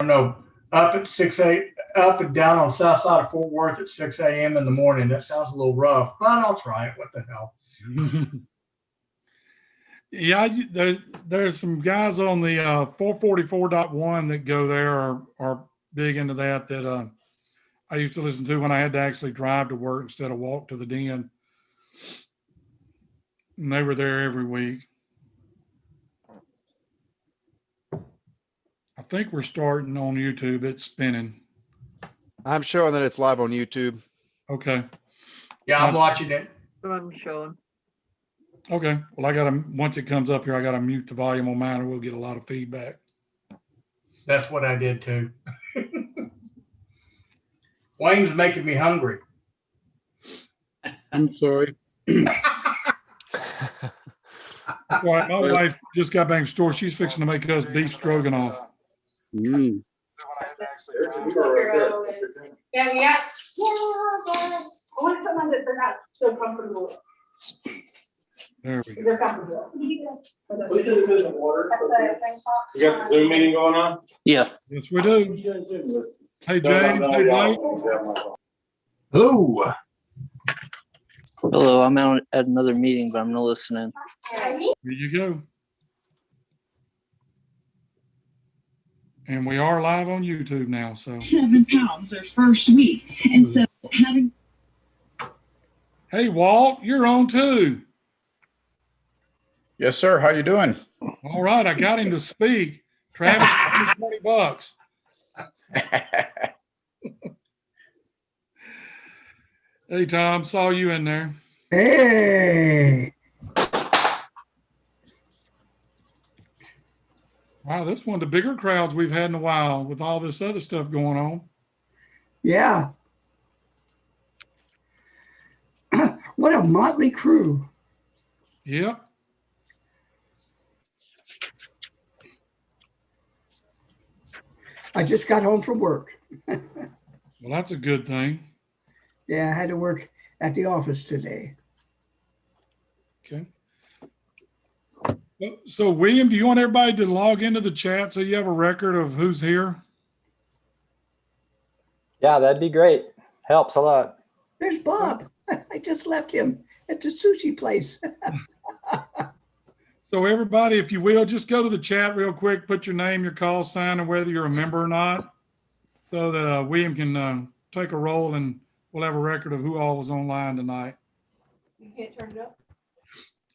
know, up at 6 up and down on the south side of Fort Worth at 6 a.m. in the morning. That sounds a little rough, but I'll try it. What the hell? Yeah, there's some guys on the 444.1 that go there are big into that I used to listen to when I had to actually drive to work instead of walk to the den. And they were there every week. I think we're starting on YouTube. It's spinning. I'm showing that it's live on YouTube. Okay. Yeah, I'm watching it. I'm showing. Okay. Well, once it comes up here, I gotta mute the volume on mine or we'll get a lot of feedback. That's what I did too. Wayne's making me hungry. I'm sorry. Well, my wife just got back from the store. She's fixing to make us beef stroganoff. Mm. Yeah, yes. Yeah, I want someone that they're not so comfortable. There we go. They're comfortable. We should have some water. We got the Zoom meeting going on? Yeah. Yes, we do. Hey, James. Hey, Blake. Hello. Hello, I'm out at another meeting, but I'm not listening. There you go. And we are live on YouTube now, so. 7 pounds their first week. And so having. Hey, Walt, you're on too. Yes, sir. How you doing? All right, I got him to speak. Travis, $20. Hey, Tom, saw you in there. Hey. Wow, that's one of the bigger crowds we've had in a while with all this other stuff going on. Yeah. What a motley crew. Yep. I just got home from work. Well, that's a good thing. Yeah, I had to work at the office today. Okay. So, William, do you want everybody to log into the chat so you have a record of who's here? Yeah, that'd be great. Helps a lot. There's Bob. I just left him at the sushi place. So everybody, if you will, just go to the chat real quick, put your name, your call sign, and whether you're a member or not, so that William can take a roll and we'll have a record of who all was online tonight. You can't turn it up.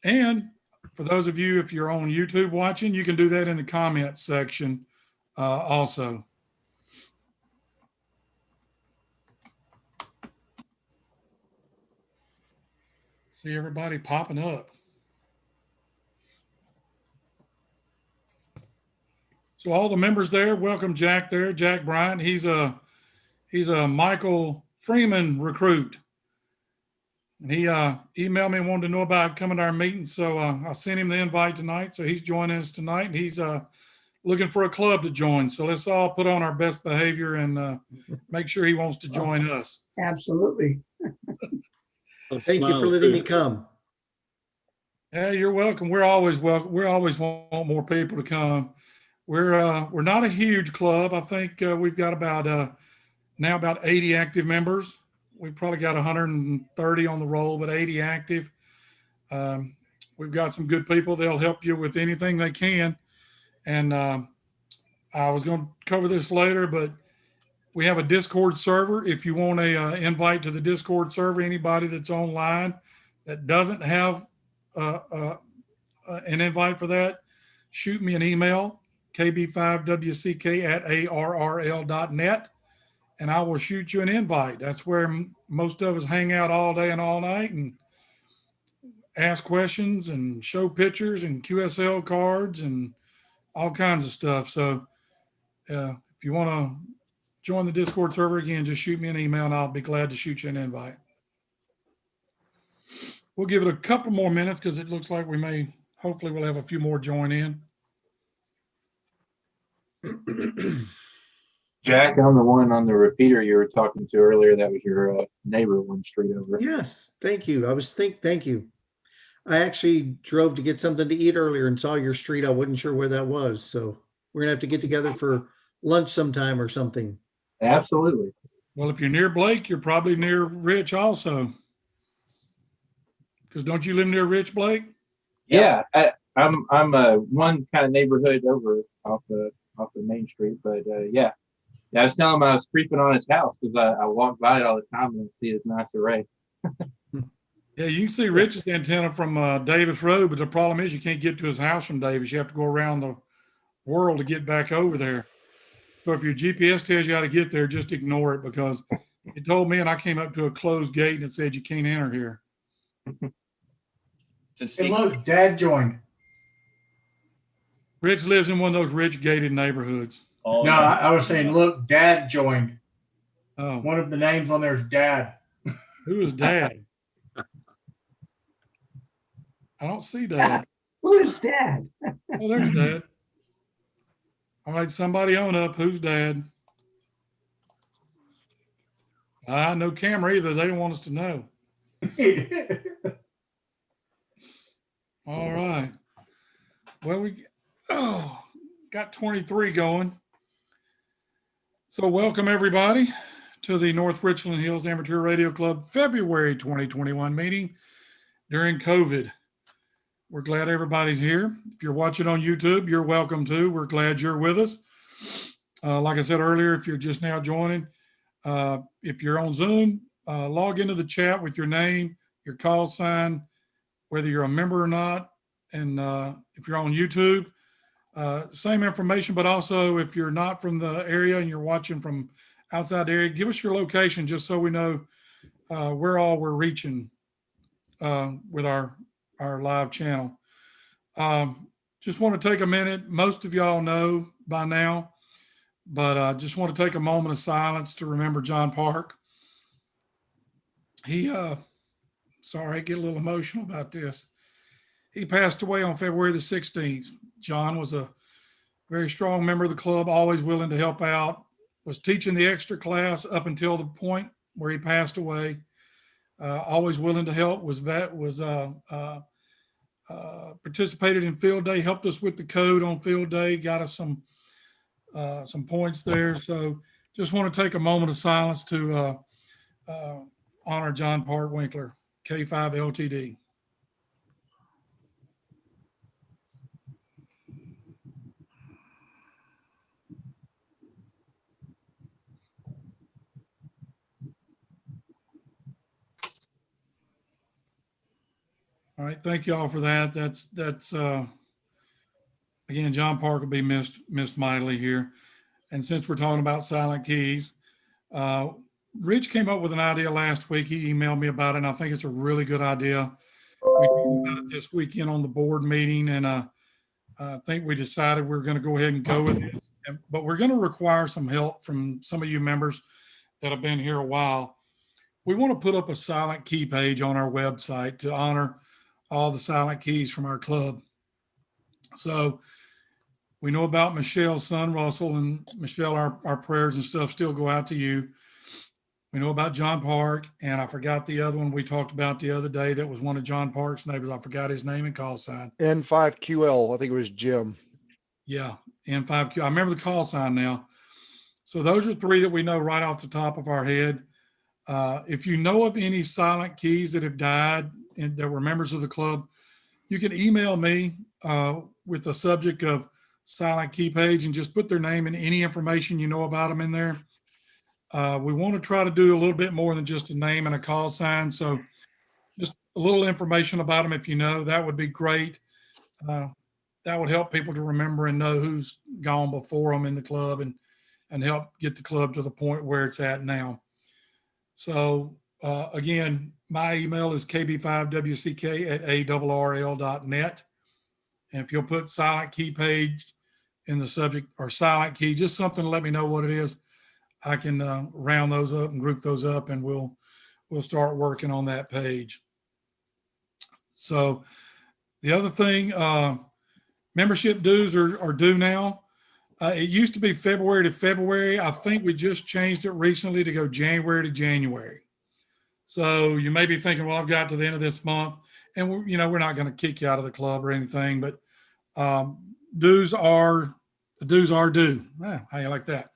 And for those of you, if you're on YouTube watching, you can do that in the comments section also. See everybody popping up. So all the members there, welcome Jack there, Jack Bryant. He's a Michael Freeman recruit. And he emailed me and wanted to know about coming to our meeting. So I sent him the invite tonight. So he's joining us tonight. And he's looking for a club to join. So let's all put on our best behavior and make sure he wants to join us. Absolutely. Well, thank you for letting me come. Yeah, you're welcome. We're always welcome. We always want more people to come. We're not a huge club. I think we've got about now about 80 active members. We've probably got 130 on the roll, but 80 active. We've got some good people. They'll help you with anything they can. And I was going to cover this later, but we have a Discord server. If you want a invite to the Discord server, anybody that's online that doesn't have an invite for that, shoot me an email, kb5wck@arrl.net, and I will shoot you an invite. That's where most of us hang out all day and all night and ask questions and show pictures and QSL cards and all kinds of stuff. So if you want to join the Discord server again, just shoot me an email and I'll be glad to shoot you an invite. We'll give it a couple more minutes because it looks like hopefully we'll have a few more join in. Jack, I'm the one on the repeater you were talking to earlier. That was your neighbor one street over. Yes, thank you. Thank you. I actually drove to get something to eat earlier and saw your street. I wasn't sure where that was. So we're gonna have to get together for lunch sometime or something. Absolutely. Well, if you're near Blake, you're probably near Rich also. Because don't you live near Rich, Blake? Yeah, I'm one kind of neighborhood over off the main street, but yeah. I was telling him I was creeping on his house because I walk by it all the time and see his nice array. Yeah, you can see Rich's antenna from Davis Road, but the problem is you can't get to his house from Davis. You have to go around the world to get back over there. So if your GPS tells you how to get there, just ignore it because it told me and I came up to a closed gate and it said you can't enter here. Hey, look, Dad joined. Rich lives in one of those rich gated neighborhoods. No, I was saying, look, Dad joined. Oh, One of the names on there is Dad. who is Dad? I don't see Dad. Who is Dad? Oh, there's Dad. All right, somebody on up. Who's Dad? No camera either. They don't want us to know. All right. Well, we got 23 going. So welcome everybody to the North Richland Hills Amateur Radio Club February 2021 meeting during COVID. We're glad everybody's here. If you're watching on YouTube, you're welcome too. We're glad you're with us. Like I said earlier, if you're just now joining, if you're on Zoom, log into the chat with your name, your call sign, whether you're a member or not. And if you're on YouTube, same information, but also if you're not from the area and you're watching from outside the area, give us your location just so we know where all we're reaching with our live channel. Just want to take a minute. Most of y'all know by now, but just want to take a moment of silence to remember John Park. He, sorry, I get a little emotional about this. He passed away on February the 16th. John was a very strong member of the club, always willing to help out, was teaching the extra class up until the point where he passed away. Always willing to help, participated in field day, helped us with the code on field day, got us some points there. So just want to take a moment of silence to honor John Park Winkler, K5 LTD. All right, thank you all for that. That's again, John Park will be missed mightily here. And since we're talking about silent keys, Rich came up with an idea last week. He emailed me about it, and I think it's a really good idea. We talked about it this weekend on the board meeting, and I think we decided we're going to go ahead and go with it. But we're going to require some help from some of you members that have been here a while. We want to put up a silent key page on our website to honor all the silent keys from our club. So we know about Michelle's son, Russell, and Michelle, our prayers and stuff still go out to you. We know about John Park, and I forgot the other one we talked about the other day that was one of John Park's neighbors. I forgot his name and call sign. N5QL, I think it was Jim. Yeah, N5Q. I remember the call sign now. So those are three that we know right off the top of our head. If you know of any silent keys that have died and that were members of the club, you can email me with the subject of silent key page and just put their name and any information you know about them in there. We want to try to do a little bit more than just a name and a call sign. So just a little information about them if you know, that would be great. That would help people to remember and know who's gone before them in the club and help get the club to the point where it's at now. So again, my email is kb5wck@arrl.net. And if you'll put silent key page in the subject or silent key, just something to let me know what it is, I can round those up and group those up, and we'll start working on that page. So the other thing, membership dues are due now. It used to be February to February. I think we just changed it recently to go January to January. So you may be thinking, well, I've got to the end of this month, and we're not going to kick you out of the club or anything, but dues are The dues are due. How you like that?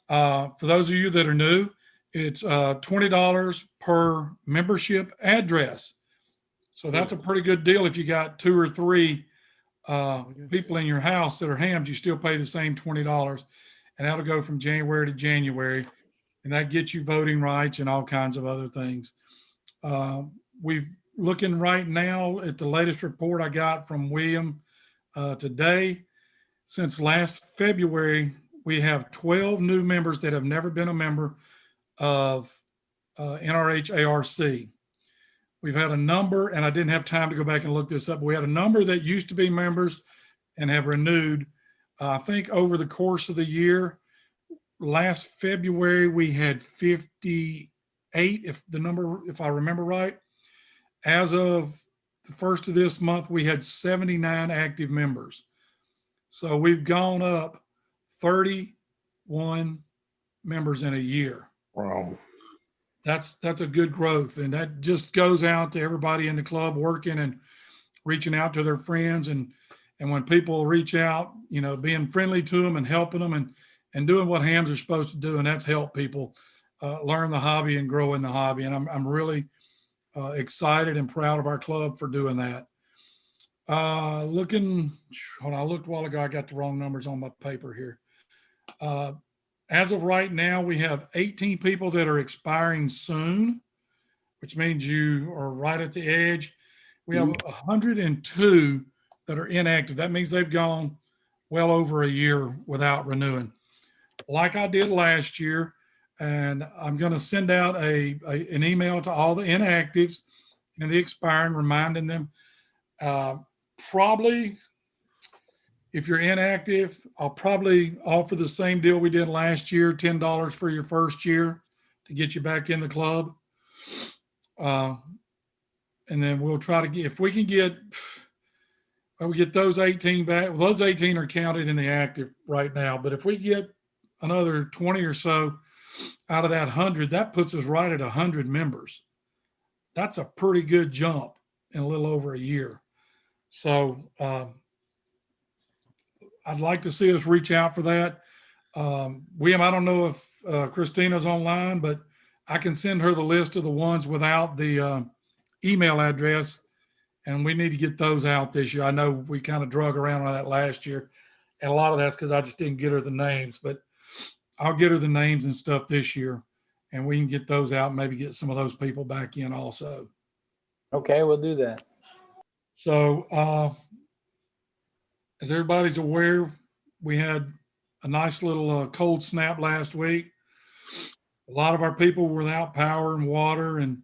For those of you that are new, it's $20 per membership address. So that's a pretty good deal. If you got 2 or 3 people in your house that are hams, you still pay the same $20, and that'll go from January to January, and that gets you voting rights and all kinds of other things. We've looking right now at the latest report I got from William today. Since last February, we have 12 new members that have never been a member of NRHARC. We've had a number, and I didn't have time to go back and look this up, but we had a number that used to be members and have renewed. I think over the course of the year, last February, we had 58, if I remember right. As of the first of this month, we had 79 active members. So we've gone up 31 members in a year. Wow. That's a good growth, and that just goes out to everybody in the club working and reaching out to their friends, and when people reach out, being friendly to them and helping them and doing what hams are supposed to do, and that's help people learn the hobby and grow in the hobby. And I'm really excited and proud of our club for doing that. I looked a while ago. I got the wrong numbers on my paper here. As of right now, we have 18 people that are expiring soon, which means you are right at the edge. We have 102 that are inactive. That means they've gone well over a year without renewing, like I did last year. And I'm going to send out an email to all the inactives and the expiring, reminding them. Probably, if you're inactive, I'll probably offer the same deal we did last year, $10 for your first year to get you back in the club. And then we'll try to get, if we can get, we get those 18 back. Well, those 18 are counted in the active right now, but if we get another 20 or so out of that 100, that puts us right at 100 members. That's a pretty good jump in a little over a year. So I'd like to see us reach out for that. William, I don't know if Christina's online, but I can send her the list of the ones without the email address, and we need to get those out this year. I know we kind of drug around on that last year, and a lot of that's because I just didn't get her the names, but I'll get her the names and stuff this year, and we can get those out and maybe get some of those people back in also. Okay, we'll do that. So as everybody's aware, we had a nice little cold snap last week. A lot of our people were without power and water and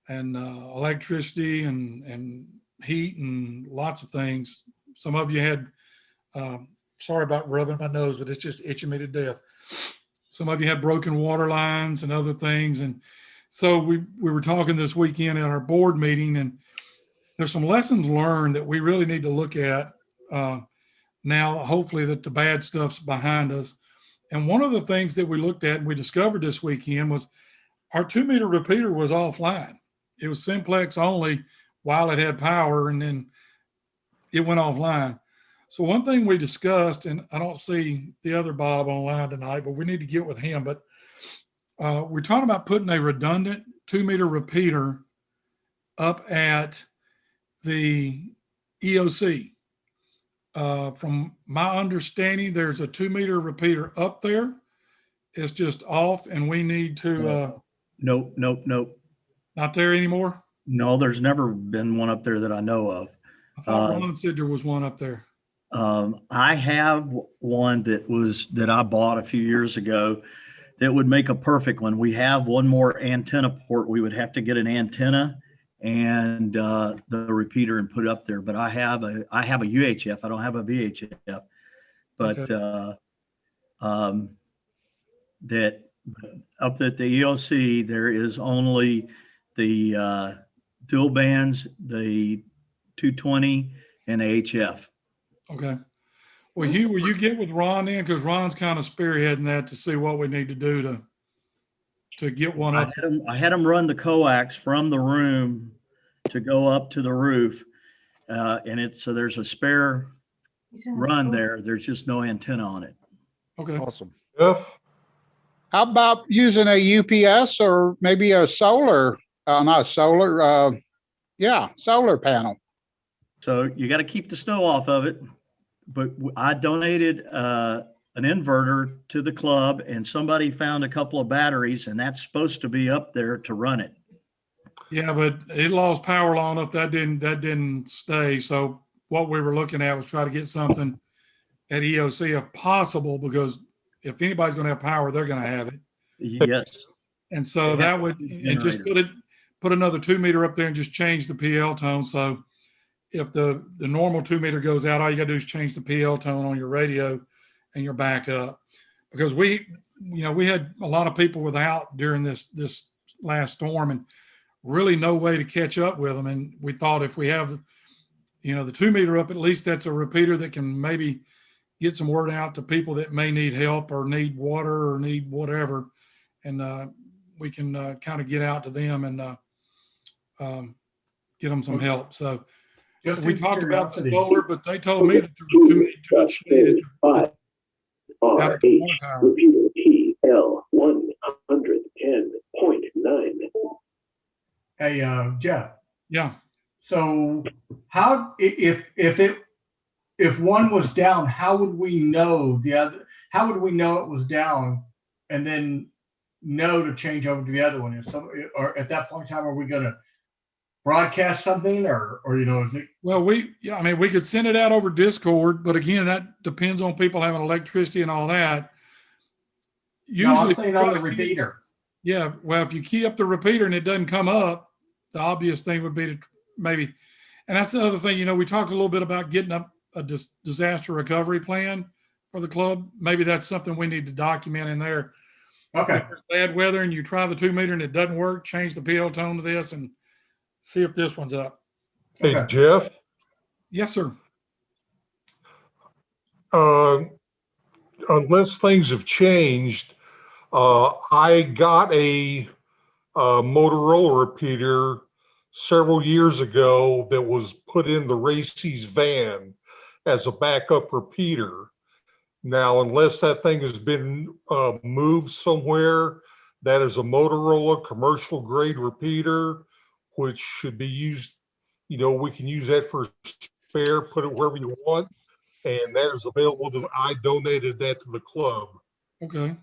electricity and heat and lots of things. Some of you had, sorry about rubbing my nose, but it's just itching me to death. Some of you had broken water lines and other things. And so we were talking this weekend at our board meeting, and there's some lessons learned that we really need to look at now, hopefully that the bad stuff's behind us. And one of the things that we looked at and we discovered this weekend was our 2-meter repeater was offline. It was simplex only while it had power, and then it went offline. So one thing we discussed, and I don't see the other Bob online tonight, but we need to get with him, but we're talking about putting a redundant 2-meter repeater up at the EOC. From my understanding, there's a 2-meter repeater up there. It's just off, and we need to. Nope. Not there anymore? No, there's never been one up there that I know of. I thought Ron said there was one up there. I have one that I bought a few years ago that would make a perfect one. We have one more antenna port. We would have to get an antenna and the repeater and put it up there. But I have a UHF. I don't have a VHF. But Okay. That up at the EOC, there is only the dual bands, the 220 and HF. Okay. Well, Hugh, will you get with Ron then? Because Ron's kind of spearheading that to see what we need to do to get one up. I had them run the coax from the room to go up to the roof. So there's a spare run there. There's just no antenna on it. Okay. Awesome. Jeff? How about using a UPS or maybe a solar, not solar, solar panel? So you got to keep the snow off of it. But I donated an inverter to the club, and somebody found a couple of batteries, and that's supposed to be up there to run it. Yeah, but it lost power long enough that didn't stay. So what we were looking at was try to get something at EOC if possible, because if anybody's going to have power, they're going to have it. Yes. And so that would, and just put another 2 meter up there and just change the PL tone. So if the normal 2 meter goes out, all you got to do is change the PL tone on your radio and you're back up. Because we had a lot of people without during this last storm and really no way to catch up with them. And we thought if we have, the 2 meter up, at least that's a repeater that can maybe get some word out to people that may need help or need water or need whatever. And we can kind of get out to them and get them some help. So we talked about the solar, but they told me that there was too much shade out at the water tower. Repeater PL 110.9. Hey, Jeff. Yeah. So how, if one was down, how would we know the other? How would we know it was down, and then know to change over to the other one? Or at that point in time, are we going to broadcast something, or is it? Well, we could send it out over Discord, but again, that depends on people having electricity and all that. Usually, no, I'm saying on the repeater. Yeah, well, if you key up the repeater and it doesn't come up, the obvious thing would be to maybe, and that's the other thing. We talked a little bit about getting up a disaster recovery plan for the club. Maybe that's something we need to document in there. Okay. If there's bad weather and you try the 2 meter and it doesn't work, change the PL tone to this and see if this one's up. Hey, Okay. Jeff? Yes, sir. Unless things have changed, I got a Motorola repeater several years ago that was put in the Racy's van as a backup repeater. Now, unless that thing has been moved somewhere, that is a Motorola commercial grade repeater, which should be used. We can use that for spare, put it wherever you want. And that is available I donated that to the club. Okay.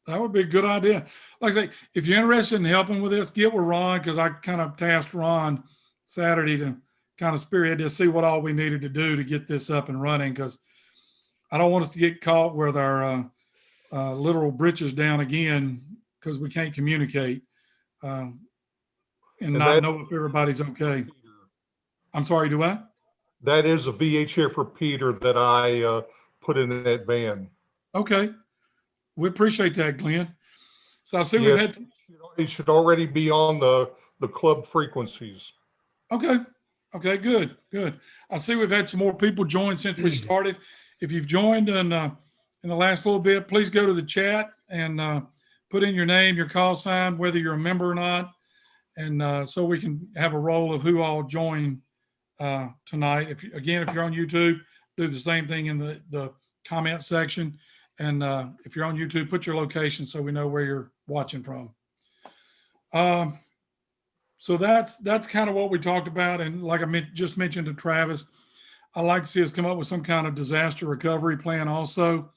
That would be a good idea. Like I say, if you're interested in helping with this, get with Ron, because I kind of tasked Ron Saturday to kind of spearhead to see what all we needed to do to get this up and running, because I don't want us to get caught with our literal britches down again because we can't communicate and not know if everybody's okay. I'm sorry, do I? That is a VHF repeater that I put in that van. Okay. We appreciate that, Glenn. So I see we've had. It should already be on the club frequencies. Okay. Okay, good. I see we've had some more people join since we started. If you've joined in the last little bit, please go to the chat and put in your name, your call sign, whether you're a member or not. And so we can have a roll of who all joined tonight. If you're on YouTube, do the same thing in the comment section. And if you're on YouTube, put your location so we know where you're watching from. So that's kind of what we talked about. And like I just mentioned to Travis, I'd like to see us come up with some kind of disaster recovery plan also,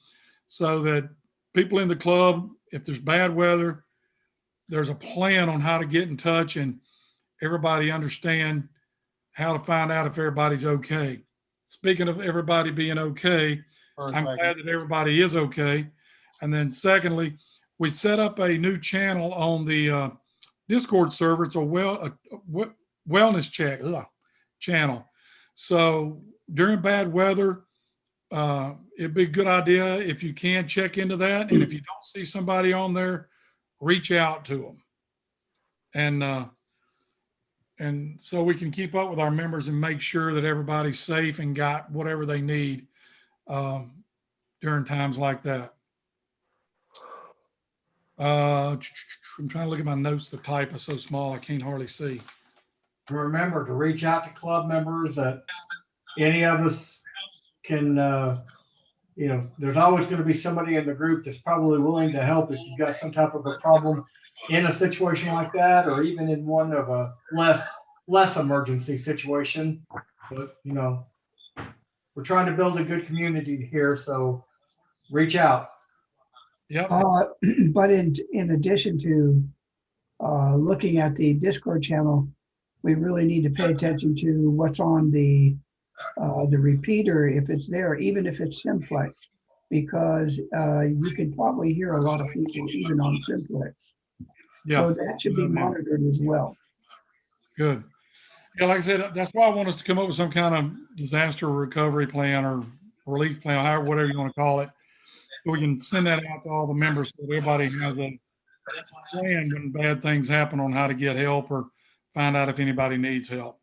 so that people in the club, if there's bad weather, there's a plan on how to get in touch and everybody understand how to find out if everybody's okay. Speaking of everybody being okay, I'm glad that everybody is okay. And then secondly, we set up a new channel on the Discord server. It's a wellness check channel. So during bad weather, it'd be a good idea if you can check into that. And if you don't see somebody on there, reach out to them. And so we can keep up with our members and make sure that everybody's safe and got whatever they need during times like that. I'm trying to look at my notes. The type is so small I can't hardly see. Remember to reach out to club members that any of us can, there's always going to be somebody in the group that's probably willing to help if you've got some type of a problem in a situation like that, or even in one of a less emergency situation. But, we're trying to build a good community here, so reach out. Yep. But in addition to looking at the Discord channel, we really need to pay attention to what's on the repeater, if it's there, even if it's simplex, because you can probably hear a lot of people even on simplex. Yeah. So that should be monitored as well. Good. Yeah, like I said, that's why I want us to come up with some kind of disaster recovery plan or relief plan, however, whatever you want to call it. So we can send that out to all the members so that everybody has a plan when bad things happen on how to get help or find out if anybody needs help.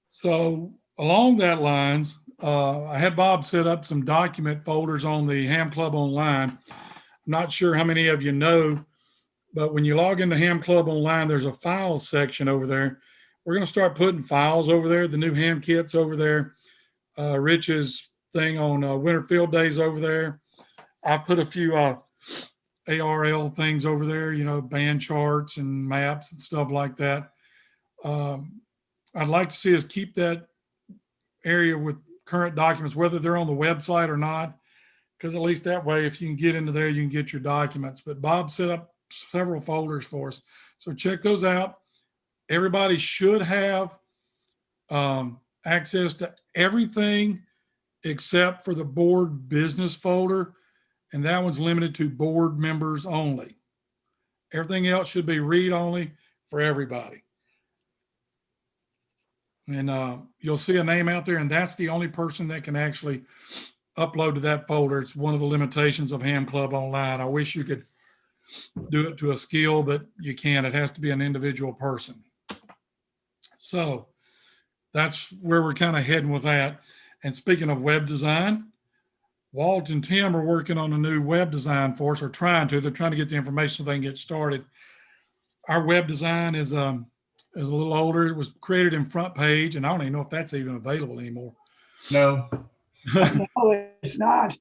So along that lines, I had Bob set up some document folders on the Ham Club Online. I'm not sure how many of you know, but when you log into Ham Club Online, there's a files section over there. We're going to start putting files over there. The new ham kits over there. Rich's thing on winter field days over there. I put a few ARL things over there, band charts and maps and stuff like that. I'd like to see us keep that area with current documents, whether they're on the website or not, because at least that way, if you can get into there, you can get your documents. But Bob set up several folders for us. So check those out. Everybody should have access to everything except for the board business folder. And that one's limited to board members only. Everything else should be read only for everybody. And you'll see a name out there, and that's the only person that can actually upload to that folder. It's one of the limitations of Ham Club Online. I wish you could do it to a skill, but you can't. It has to be an individual person. So that's where we're kind of heading with that. And speaking of web design, Walt and Tim are working on a new web design for us, or trying to. They're trying to get the information so they can get started. Our web design is a little older. It was created in Front Page, and I don't even know if that's even available anymore. No. No, it's not.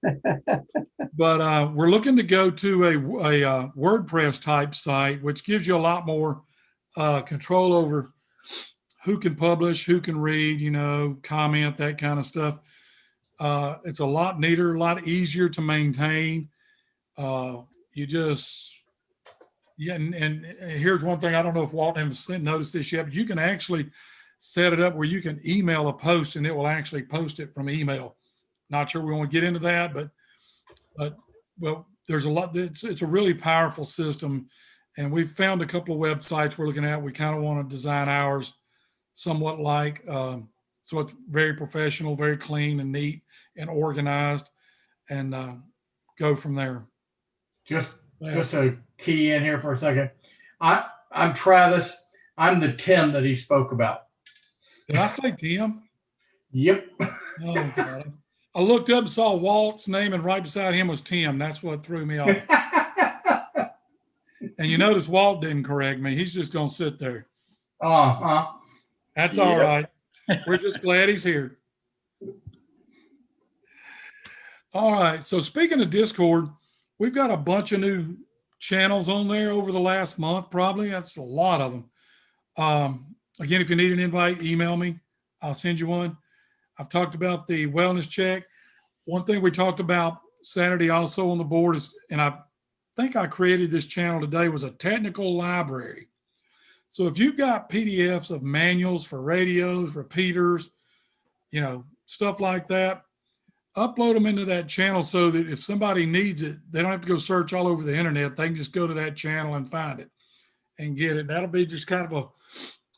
But we're looking to go to a WordPress type site, which gives you a lot more control over who can publish, who can read, comment, that kind of stuff. It's a lot neater, a lot easier to maintain. And here's one thing. I don't know if Walt has noticed this yet, but you can actually set it up where you can email a post and it will actually post it from email. Not sure we want to get into that, but there's a lot. It's a really powerful system, and we've found a couple of websites we're looking at. We kind of want to design ours somewhat like, so it's very professional, very clean and neat and organized, and go from there. Just a key in here for a second. I'm Travis. I'm the Tim that he spoke about. Did I say Tim? Yep. Oh, God. I looked up and saw Walt's name, and right beside him was Tim. That's what threw me off. And you notice Walt didn't correct me. He's just going to sit there. That's all right. We're just glad he's here. All right. So speaking of Discord, we've got a bunch of new channels on there over the last month, probably. That's a lot of them. Again, if you need an invite, email me. I'll send you one. I've talked about the wellness check. One thing we talked about Saturday also on the board is, and I think I created this channel today, was a technical library. So if you've got PDFs of manuals for radios, repeaters, stuff like that, upload them into that channel so that if somebody needs it, they don't have to go search all over the internet. They can just go to that channel and find it and get it. That'll be just kind of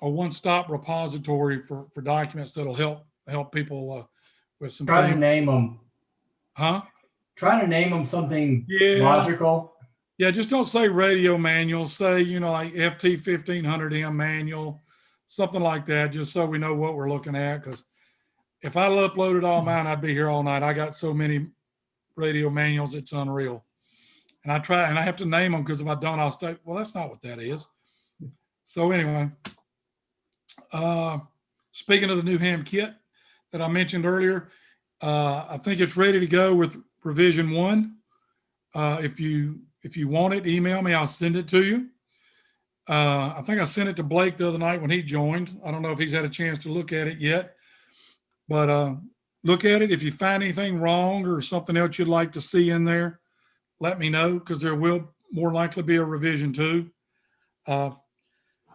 a one-stop repository for documents that'll help people with some Try things. to name them. Huh? Try to name them something logical. Yeah, just don't say radio manual. Say, like FT 1500M manual, something like that, just so we know what we're looking at. Because if I uploaded all mine, I'd be here all night. I got so many radio manuals, it's unreal. And I have to name them, because if I don't, I'll say, well, that's not what that is. So anyway, speaking of the new ham kit that I mentioned earlier, I think it's ready to go with revision 1. If you want it, email me. I'll send it to you. I think I sent it to Blake the other night when he joined. I don't know if he's had a chance to look at it yet, but look at it. If you find anything wrong or something else you'd like to see in there, let me know, because there will more likely be a revision 2.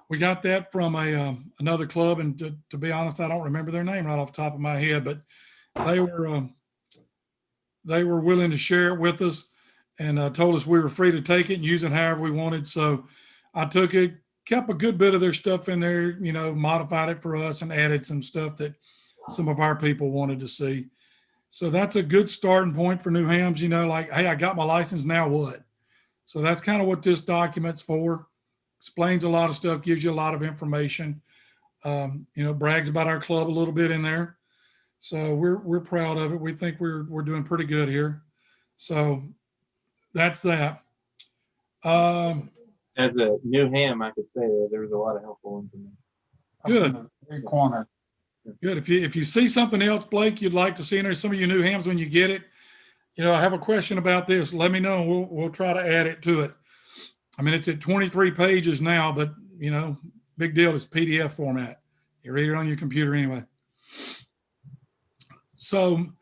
We got that from another club, and to be honest, I don't remember their name right off the top of my head, but they were willing to share it with us, and told us we were free to take it and use it however we wanted. So I took it, kept a good bit of their stuff in there, you know, modified it for us and added some stuff that some of our people wanted to see. So that's a good starting point for new hams, you know, like, hey, I got my license, now what? So that's kind of what this document's for. Explains a lot of stuff, gives you a lot of information, you know, brags about our club a little bit in there. So we're proud of it. We think we're doing pretty good here. So that's that. As a new ham, I could say that there was a lot of helpful information. Good. Big corner. Good. If you see something else, Blake, you'd like to see in there, some of you new hams, when you get it, you know, I have a question about this, let me know. We'll try to add it to it. I mean, it's at 23 pages now, but you know, big deal. It's PDF format. You read it on your computer anyway. So,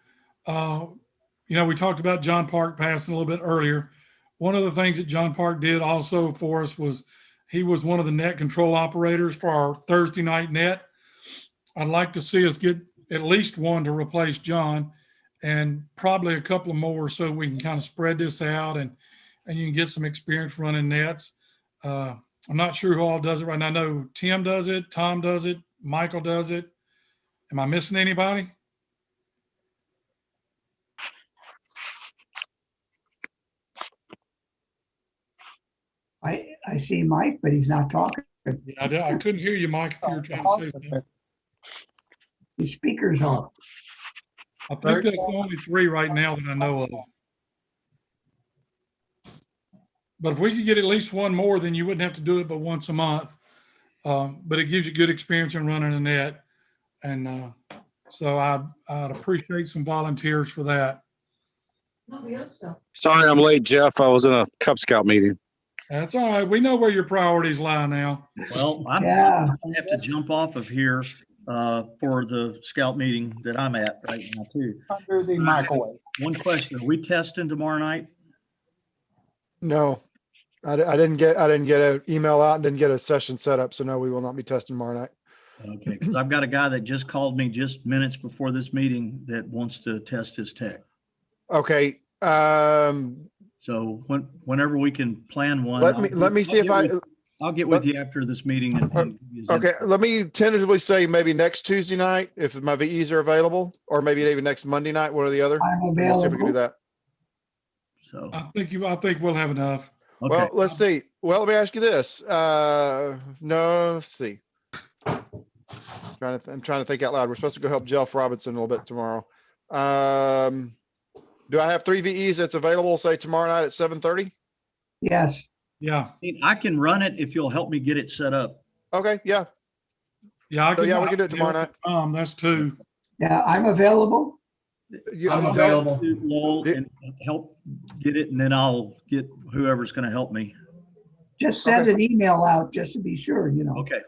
you know, we talked about John Park passing a little bit earlier. One of the things that John Park did also for us was he was one of the net control operators for our Thursday night net. I'd like to see us get at least one to replace John, and probably a couple of more, so we can kind of spread this out and you can get some experience running nets. I'm not sure who all does it right now. I know Tim does it, Tom does it, Michael does it. Am I missing anybody? I see Mike, but he's not talking. Yeah, I couldn't hear you, Mike, if you were trying to say something. His speaker's off. I think that's the only 3 right now that I know of. But if we could get at least one more, then you wouldn't have to do it but once a month. But it gives you good experience in running a net. And so I'd appreciate some volunteers for that. Sorry I'm late, Jeff. I was in a Cub Scout meeting. That's all right. We know where your priorities lie now. Well, I'm gonna have to jump off of here for the scout meeting that I'm at right now too. Under the microwave. One question: are we testing tomorrow night? No, I didn't get an email out and didn't get a session set up. So no, we will not be testing tomorrow night. Okay, because I've got a guy that just called me just minutes before this meeting that wants to test his tech. Okay. So whenever we can plan one, let me see if I'll get with you after this meeting. And okay, let me tentatively say maybe next Tuesday night if my VEs are available, or maybe even next Monday night, one or the other. I'm We'll see if we can do that. So I think we'll have enough. Okay. Well, let's see. Well, let me ask you this. No, let's see. I'm trying to think out loud. We're supposed to go help Jeff Robinson a little bit tomorrow. Do I have 3 VEs that's available, say tomorrow night at 7:30? Yes. Yeah. I can run it if you'll help me get it set up. Okay, yeah. Yeah, we can do it tomorrow night. That's 2. Yeah, I'm available. I'm available. Lowell, and help get it, and then I'll get whoever's going to help me. Just send an email out just to be sure, you know. Okay.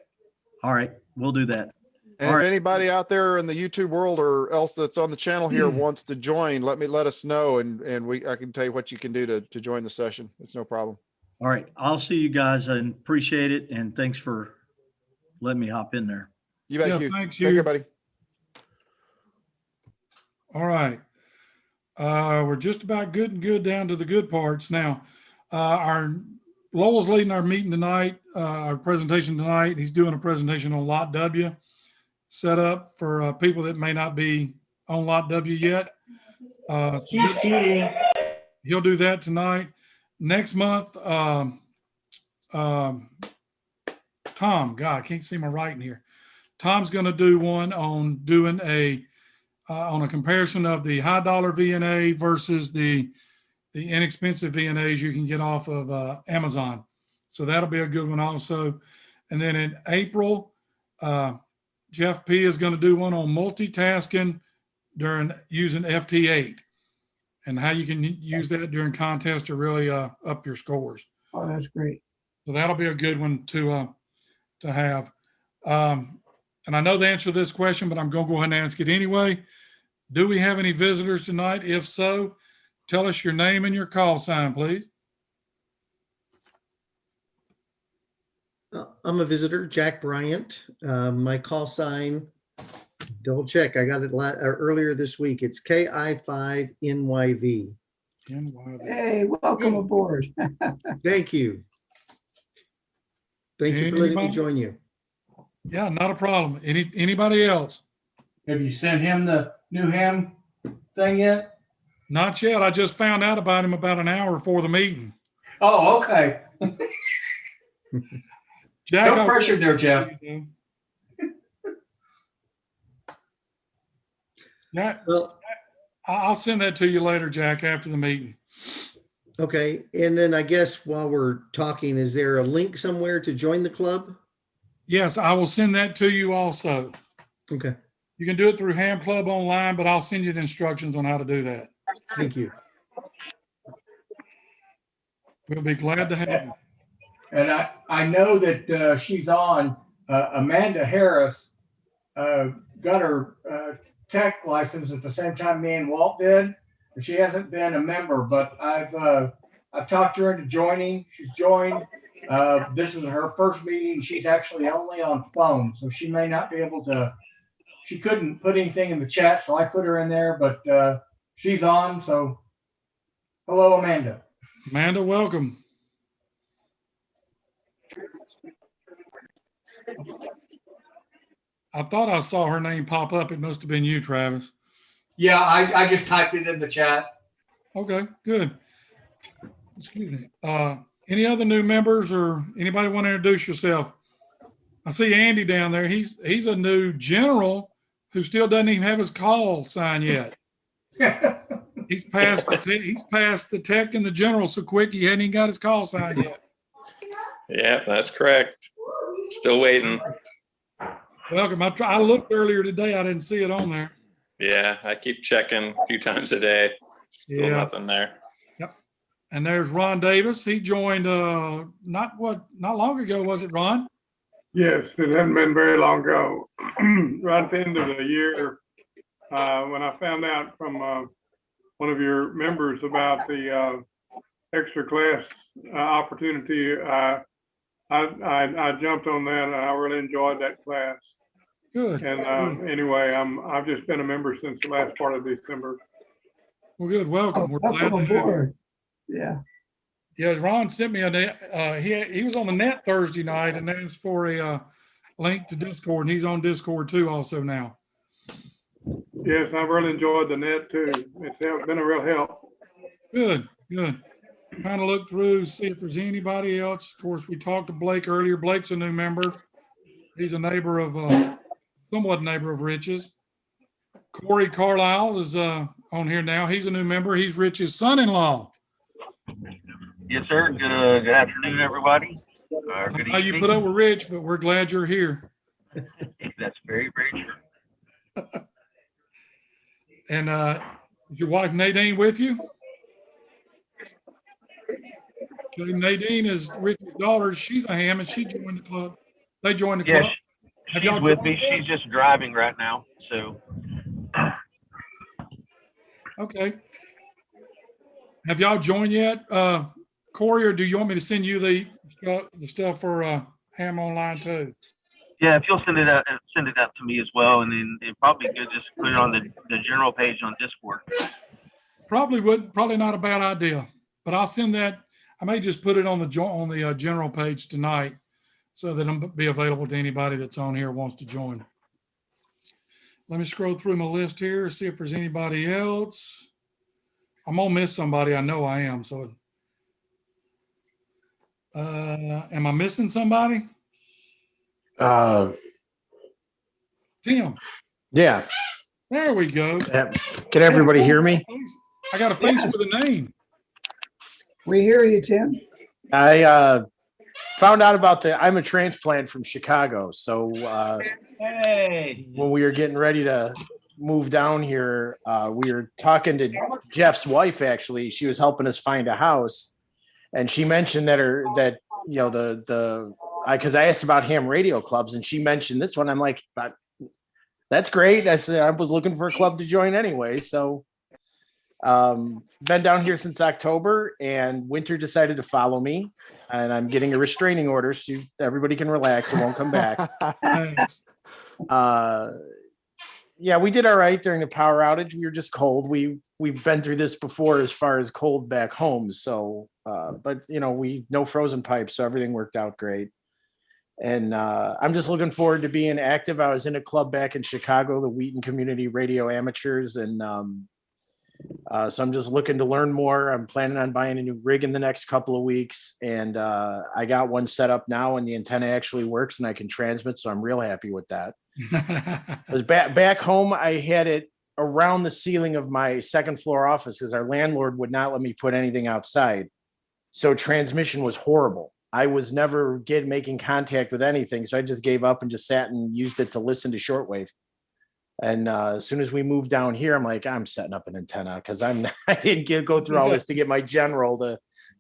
All right, we'll do that. And if anybody out there in the YouTube world or else that's on the channel here wants to join, let us know, and I can tell you what you can do to join the session. It's no problem. All right, I'll see you guys and appreciate it, and thanks for letting me hop in there. You bet. Yeah, thanks, Take care, buddy. All right. We're just about good down to the good parts now. Our Lowell's leading our meeting tonight, our presentation tonight. He's doing a presentation on Lot W, set up for people that may not be on Lot W yet. He'll do that tonight. Next month, Tom, God, I can't see my writing here. Tom's going to do one on doing on a comparison of the high dollar VNA versus the inexpensive VNAs you can get off of Amazon. So that'll be a good one also. And then in April, Jeff P is going to do one on multitasking during using FT8 and how you can use that during contests to really up your scores. Oh, that's great. So that'll be a good one to have. And I know the answer to this question, but I'm going to go ahead and ask it anyway. Do we have any visitors tonight? If so, tell us your name and your call sign, please. I'm a visitor, Jack Bryant. My call sign, double check, I got it earlier this week. It's KI5NYV. Hey, welcome aboard. Thank you. Thank you for letting me join you. Yeah, not a problem. Anybody else? Have you sent him the new ham thing yet? Not yet. I just found out about him about an hour before the meeting. Oh, okay. Jack, no pressure there, Jeff. Yeah, well, I'll send that to you later, Jack, after the meeting. Okay. And then I guess while we're talking, is there a link somewhere to join the club? Yes, I will send that to you also. Okay. You can do it through Ham Club online, but I'll send you the instructions on how to do that. Thank you. We'll be glad to have you. And I know that she's on. Amanda Harris got her tech license at the same time me and Walt did. She hasn't been a member, but I've talked her into joining. She's joined. This is her first meeting. She's actually only on phone, so she may not be able to. She couldn't put anything in the chat, so I put her in there. But she's on. So, hello, Amanda. Amanda, welcome. I thought I saw her name pop up. It must have been you, Travis. Yeah, I just typed it in the chat. Okay, good. Excuse me. Any other new members or anybody want to introduce yourself? I see Andy down there. He's a new general who still doesn't even have his call sign yet. He's passed the tech and the general so quick he hadn't even got his call sign yet. Yeah, that's correct. Still waiting. Welcome. I looked earlier today. I didn't see it on there. Yeah, I keep checking a few times a day. Still nothing there. Yep. And there's Ron Davis. He joined not long ago, was it, Ron? Yes, it hadn't been very long ago. Right at the end of the year, when I found out from one of your members about the extra class opportunity, I jumped on that and I really enjoyed that class. Good. And anyway, I've just been a member since the last part of December. Well, good. Welcome. We're glad to have you. Yeah. Yeah, Ron sent me he was on the net Thursday night and asked for a link to Discord, and he's on Discord too also now. Yes, I've really enjoyed the net too. It's been a real help. Good, good. Trying to look through, see if there's anybody else. Of course, we talked to Blake earlier. Blake's a new member. He's a neighbor of, somewhat neighbor of Rich's. Corey Carlisle is on here now. He's a new member. He's Rich's son-in-law. Yes, sir. Good afternoon, everybody. Good evening. You put up with Rich, but we're glad you're here. That's very, very true. And is your wife Nadine with you? Okay, Nadine is Rich's daughter. She's a ham, and she joined the club. They joined the club. She's with me. She's just driving right now. So. Okay. Have y'all joined yet, Corey, or do you want me to send you the stuff for Ham Online too? Yeah, if you'll send it out to me as well, and then it'd probably be good just put it on the general page on Discord. Probably not a bad idea, but I'll send that. I may just put it on the general page tonight, so that it'll be available to anybody that's on here who wants to join. Let me scroll through my list here, see if there's anybody else. I'm gonna miss somebody. I know I am. So, am I missing somebody? Tim. Yeah. There we go. Can everybody hear me? I got a face with a name. We hear you, Tim. I found out about I'm a transplant from Chicago. So hey, when we were getting ready to moved down here, we were talking to Jeff's wife. Actually, she was helping us find a house, and she mentioned that you know because I asked about ham radio clubs, and she mentioned this one. I'm like, that's great. I said I was looking for a club to join anyway, so. Been down here since October, and Winter decided to follow me, and I'm getting a restraining order so everybody can relax and won't come back. Yeah, we did all right during the power outage. We were just cold. We've been through this before as far as cold back home. So, but you know, no frozen pipes, so everything worked out great. And I'm just looking forward to being active. I was in a club back in Chicago, the Wheaton Community Radio Amateurs, and so I'm just looking to learn more. I'm planning on buying a new rig in the next couple of weeks, and I got one set up now, and the antenna actually works, and I can transmit. So I'm real happy with that. Because back home, I had it around the ceiling of my second floor office because our landlord would not let me put anything outside. So transmission was horrible. I was never making contact with anything, so I just gave up and just sat and used it to listen to shortwave. And as soon as we moved down here, I'm like, I'm setting up an antenna because I didn't go through all this to get my general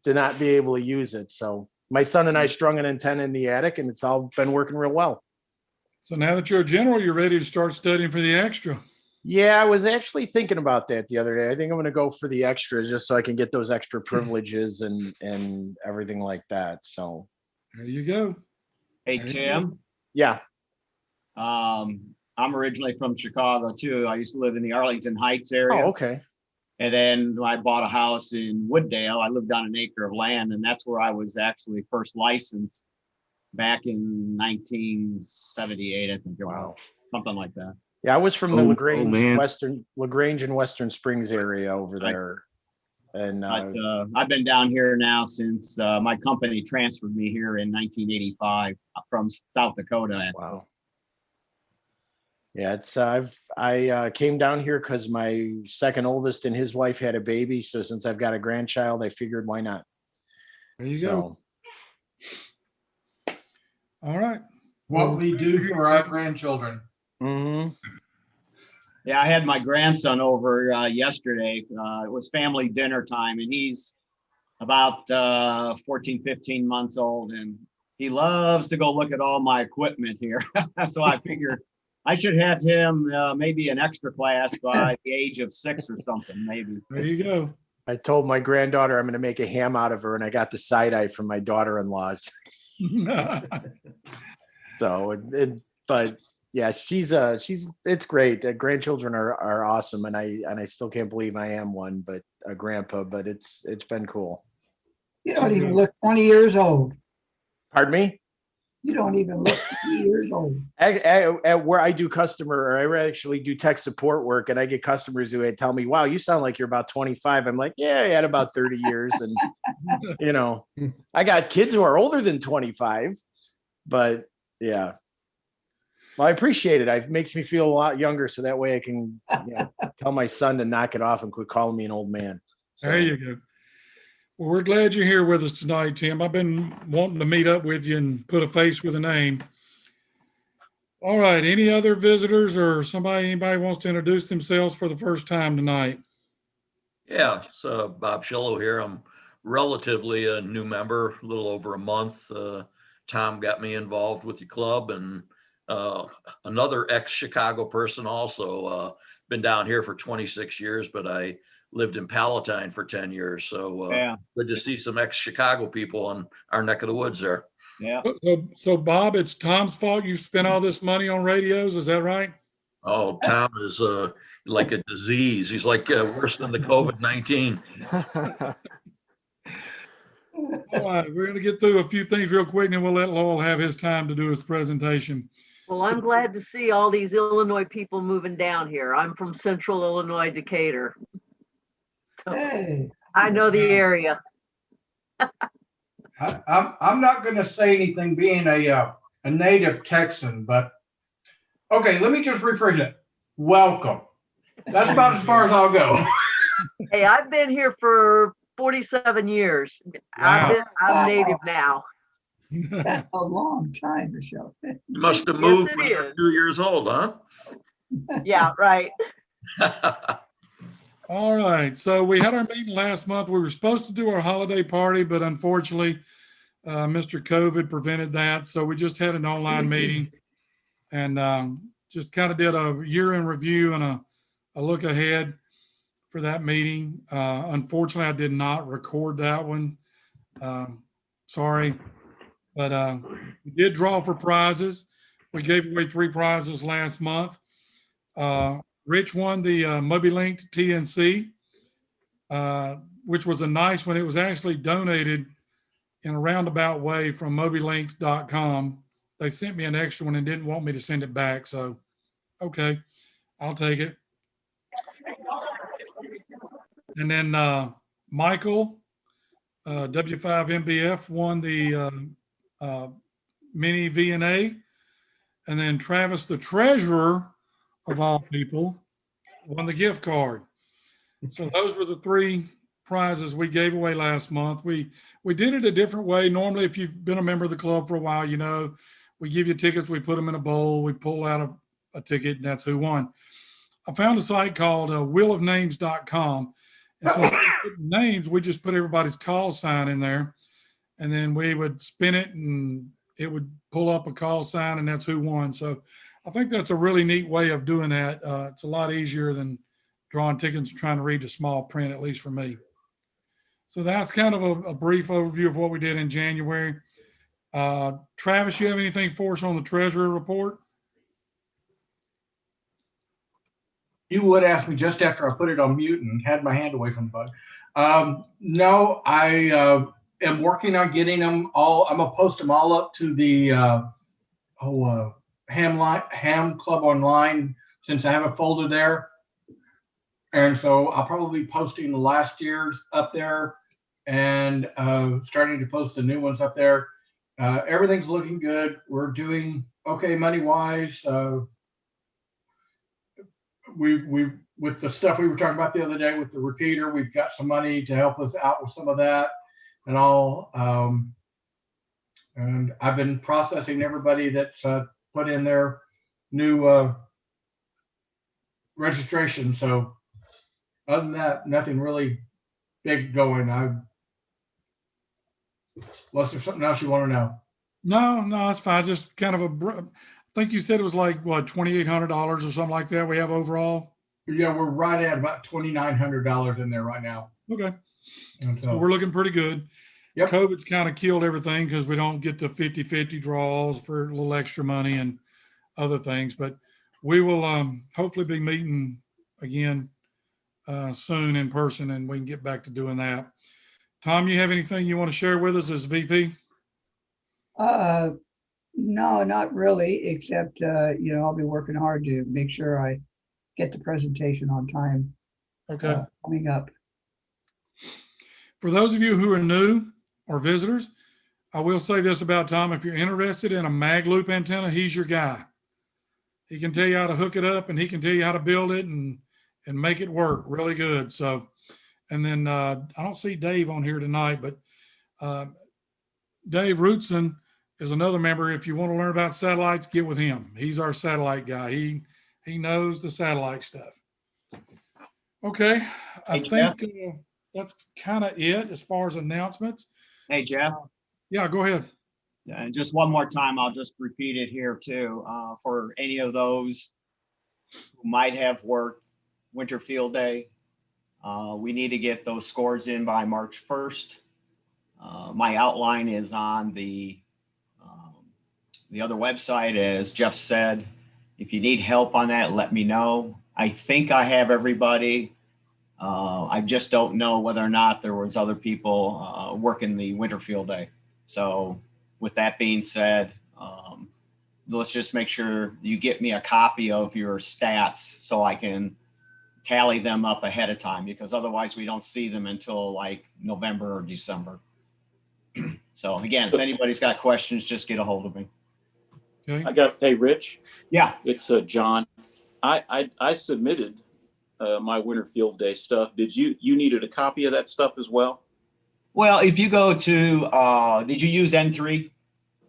to not be able to use it. So my son and I strung an antenna in the attic, and it's all been working real well. So now that you're a general, you're ready to start studying for the extra. Yeah, I was actually thinking about that the other day. I think I'm going to go for the extras just so I can get those extra privileges and everything like that. So there you go. Hey, Tim. Yeah. I'm originally from Chicago too. I used to live in the Arlington Heights area. Oh, okay. And then I bought a house in Wooddale. I lived on an acre of land, and that's where I was actually first licensed back in 1978, I think. Wow. Something like that. Yeah, I was from the LaGrange and Western Springs area over there. And I've been down here now since my company transferred me here in 1985 from South Dakota. Wow. Yeah, I came down here because my second oldest and his wife had a baby. So since I've got a grandchild, I figured why not? There you go. All right. What we do for our grandchildren. Mm-hmm. Yeah, I had my grandson over yesterday. It was family dinner time, and he's about 14, 15 months old, and he loves to go look at all my equipment here. So I figured I should have him maybe an extra class by the age of 6 or something, maybe. There you go. I told my granddaughter I'm going to make a ham out of her, and I got the side eye from my daughter-in-law. So, but yeah, it's great. Grandchildren are awesome, and I still can't believe I am one, but a grandpa. But it's been cool. You don't even look 20 years old. Pardon me? You don't even look 20 years old. At where I do I actually do tech support work, and I get customers who tell me, "Wow, you sound like you're about 25." I'm like, "Yeah, I had about 30 years," and you know, I got kids who are older than 25, but yeah. Well, I appreciate it. It makes me feel a lot younger, so that way I can tell my son to knock it off and quit calling me an old man. So. There you go. Well, we're glad you're here with us tonight, Tim. I've been wanting to meet up with you and put a face with a name. All right. Any other visitors or anybody wants to introduce themselves for the first time tonight? Yeah, it's Bob Shillow here. I'm relatively a new member, a little over a month. Tom got me involved with the club, and another ex-Chicago person also. Been down here for 26 years, but I lived in Palatine for 10 years. So good to see some ex-Chicago people on our neck of the woods there. Yeah. So Bob, it's Tom's fault you've spent all this money on radios. Is that right? Oh, Tom is like a disease. He's like worse than the COVID-19. All right, we're going to get through a few things real quick, and then we'll let Lowell have his time to do his presentation. Well, I'm glad to see all these Illinois people moving down here. I'm from Central Illinois, Decatur. So hey. I know the area. I'm not going to say anything being a native Texan, but okay, let me just rephrase it. Welcome. That's about as far as I'll go. Hey, I've been here for 47 years. Wow. I'm native now. That's a long time, Michelle. You must have moved when you were 2 years old, huh? Yeah, right. All right, so we had our meeting last month. We were supposed to do our holiday party, but unfortunately, Mr. COVID prevented that. So we just had an online meeting and just kind of did a year-end review and a look ahead for that meeting. Unfortunately, I did not record that one. Sorry, but we did draw for prizes. We gave away 3 prizes last month. Rich won the Moby Linked TNC, which was a nice one. It was actually donated in a roundabout way from mobylinked.com. They sent me an extra one and didn't want me to send it back. So, okay, I'll take it. And then Michael, W5MBF, won the mini VNA. And then Travis, the treasurer of all people, won the gift card. So those were the 3 prizes we gave away last month. We did it a different way. Normally, if you've been a member of the club for a while, you know, we give you tickets, we put them in a bowl, we pull out a ticket, and that's who won. I found a site called wheelofnames.com. And so instead of putting names, we just put everybody's call sign in there. And then we would spin it and it would pull up a call sign and that's who won. So I think that's a really neat way of doing that. It's a lot easier than drawing tickets and trying to read the small print, at least for me. So that's kind of a brief overview of what we did in January. Travis, you have anything for us on the treasurer report? You would ask me just after I put it on mute and had my hand away from the button. No, I am working on getting them all. I'm gonna post them all up to the Ham Club online, since I have a folder there. And so I'll probably be posting the last year's up there and starting to post the new ones up there. Everything's looking good. We're doing okay money-wise. We with the stuff we were talking about the other day with the repeater, we've got some money to help us out with some of that and all. And I've been processing everybody that's put in their new registration. So other than that, nothing really big going. Unless there's something else you want to know. No, it's fine. Just kind of I think you said it was like, what, $2,800 or something like that we have overall? Yeah, we're right at about $2,900 in there right now. Okay. And So we're looking pretty good. Yep. COVID's kind of killed everything because we don't get the 50-50 draws for a little extra money and other things. But we will hopefully be meeting again soon in person, and we can get back to doing that. Tom, you have anything you want to share with us as VP? No, not really, except, I'll be working hard to make sure I get the presentation on time. Okay. Coming up. For those of you who are new or visitors, I will say this about Tom. If you're interested in a mag loop antenna, he's your guy. He can tell you how to hook it up and he can tell you how to build it and make it work really good. So, and then I don't see Dave on here tonight, but Dave Rootson is another member. If you want to learn about satellites, get with him. He's our satellite guy. He knows the satellite stuff. Okay, I think that's kind of it as far as announcements. Hey, Jeff. Yeah, go ahead. And just one more time, I'll just repeat it here too. For any of those who might have worked Winter Field Day, we need to get those scores in by March 1st. My outline is on the other website, as Jeff said. If you need help on that, let me know. I think I have everybody. I just don't know whether or not there was other people working the Winter Field Day. So with that being said, let's just make sure you get me a copy of your stats so I can tally them up ahead of time, because otherwise we don't see them until like November or December. So again, if anybody's got questions, just get a hold of me. Okay. Hey, Rich. Yeah. It's John. I submitted my Winter Field Day stuff. Did you needed a copy of that stuff as well? Well, if you go to, did you use N3?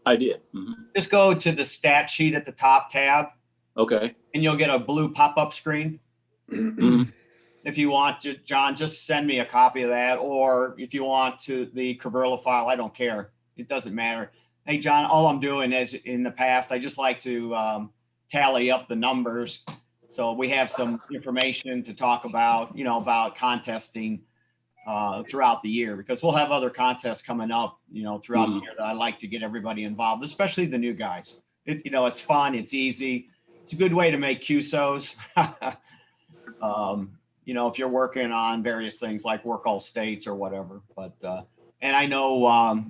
I did. Mm-hmm. Just go to the stat sheet at the top tab Okay. and you'll get a blue pop-up screen. Mhm. If you want to, John, just send me a copy of that, or if you want to the Cabrilla file, I don't care. It doesn't matter. Hey, John, all I'm doing is in the past, I just like to tally up the numbers. So we have some information to talk about, about contesting throughout the year, because we'll have other contests coming up, throughout the year that I like to get everybody involved, especially the new guys. It's fun. It's easy. It's a good way to make QSOs. If you're working on various things like work all states or whatever. But and I know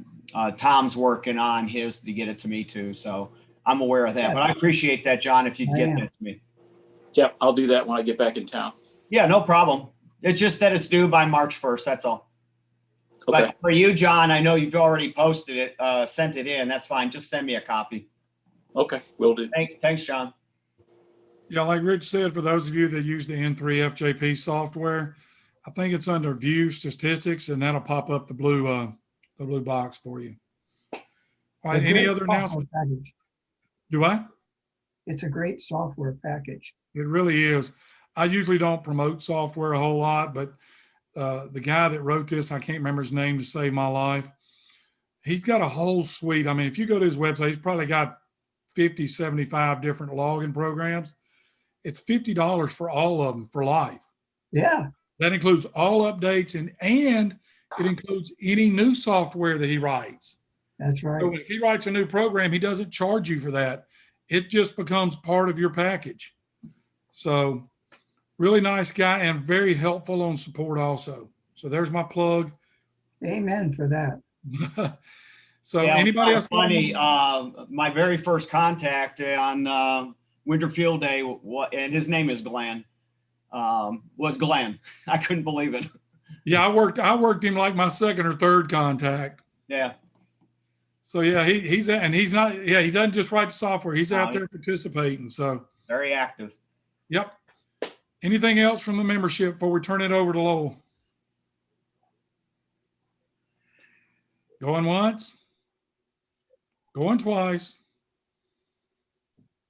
Tom's working on his to get it to me too, so I'm aware of that. But I appreciate that, John, if you'd get that to me. Yep, I'll do that when I get back in town. Yeah, no problem. It's just that it's due by March 1st. That's all. Okay. But for you, John, I know you've already posted it, sent it in. That's fine. Just send me a copy. Okay, will do. Thanks, John. Yeah, like Rich said, for those of you that use the N3FJP software, I think it's under View Statistics, and that'll pop up the blue box for you. All right. It's a Any great other software announcement? package. Do I? It's a great software package. It really is. I usually don't promote software a whole lot, but the guy that wrote this, I can't remember his name to save my life. He's got a whole suite. I mean, if you go to his website, he's probably got 50, 75 different login programs. It's $50 for all of them for life. Yeah. That includes all updates and it includes any new software that he writes. That's right. So if he writes a new program, he doesn't charge you for that. It just becomes part of your package. So really nice guy and very helpful on support also. So there's my plug. Amen for that. So yeah, anybody else? Funny, my very first contact on Winter Field Day, and his name is Glenn, was Glenn. I couldn't believe it. Yeah, I worked him like my second or third contact. Yeah. So yeah, he doesn't just write the software. He's out there participating. So very active. Yep. Anything else from the membership before we turn it over to Lowell? Going once? Going twice?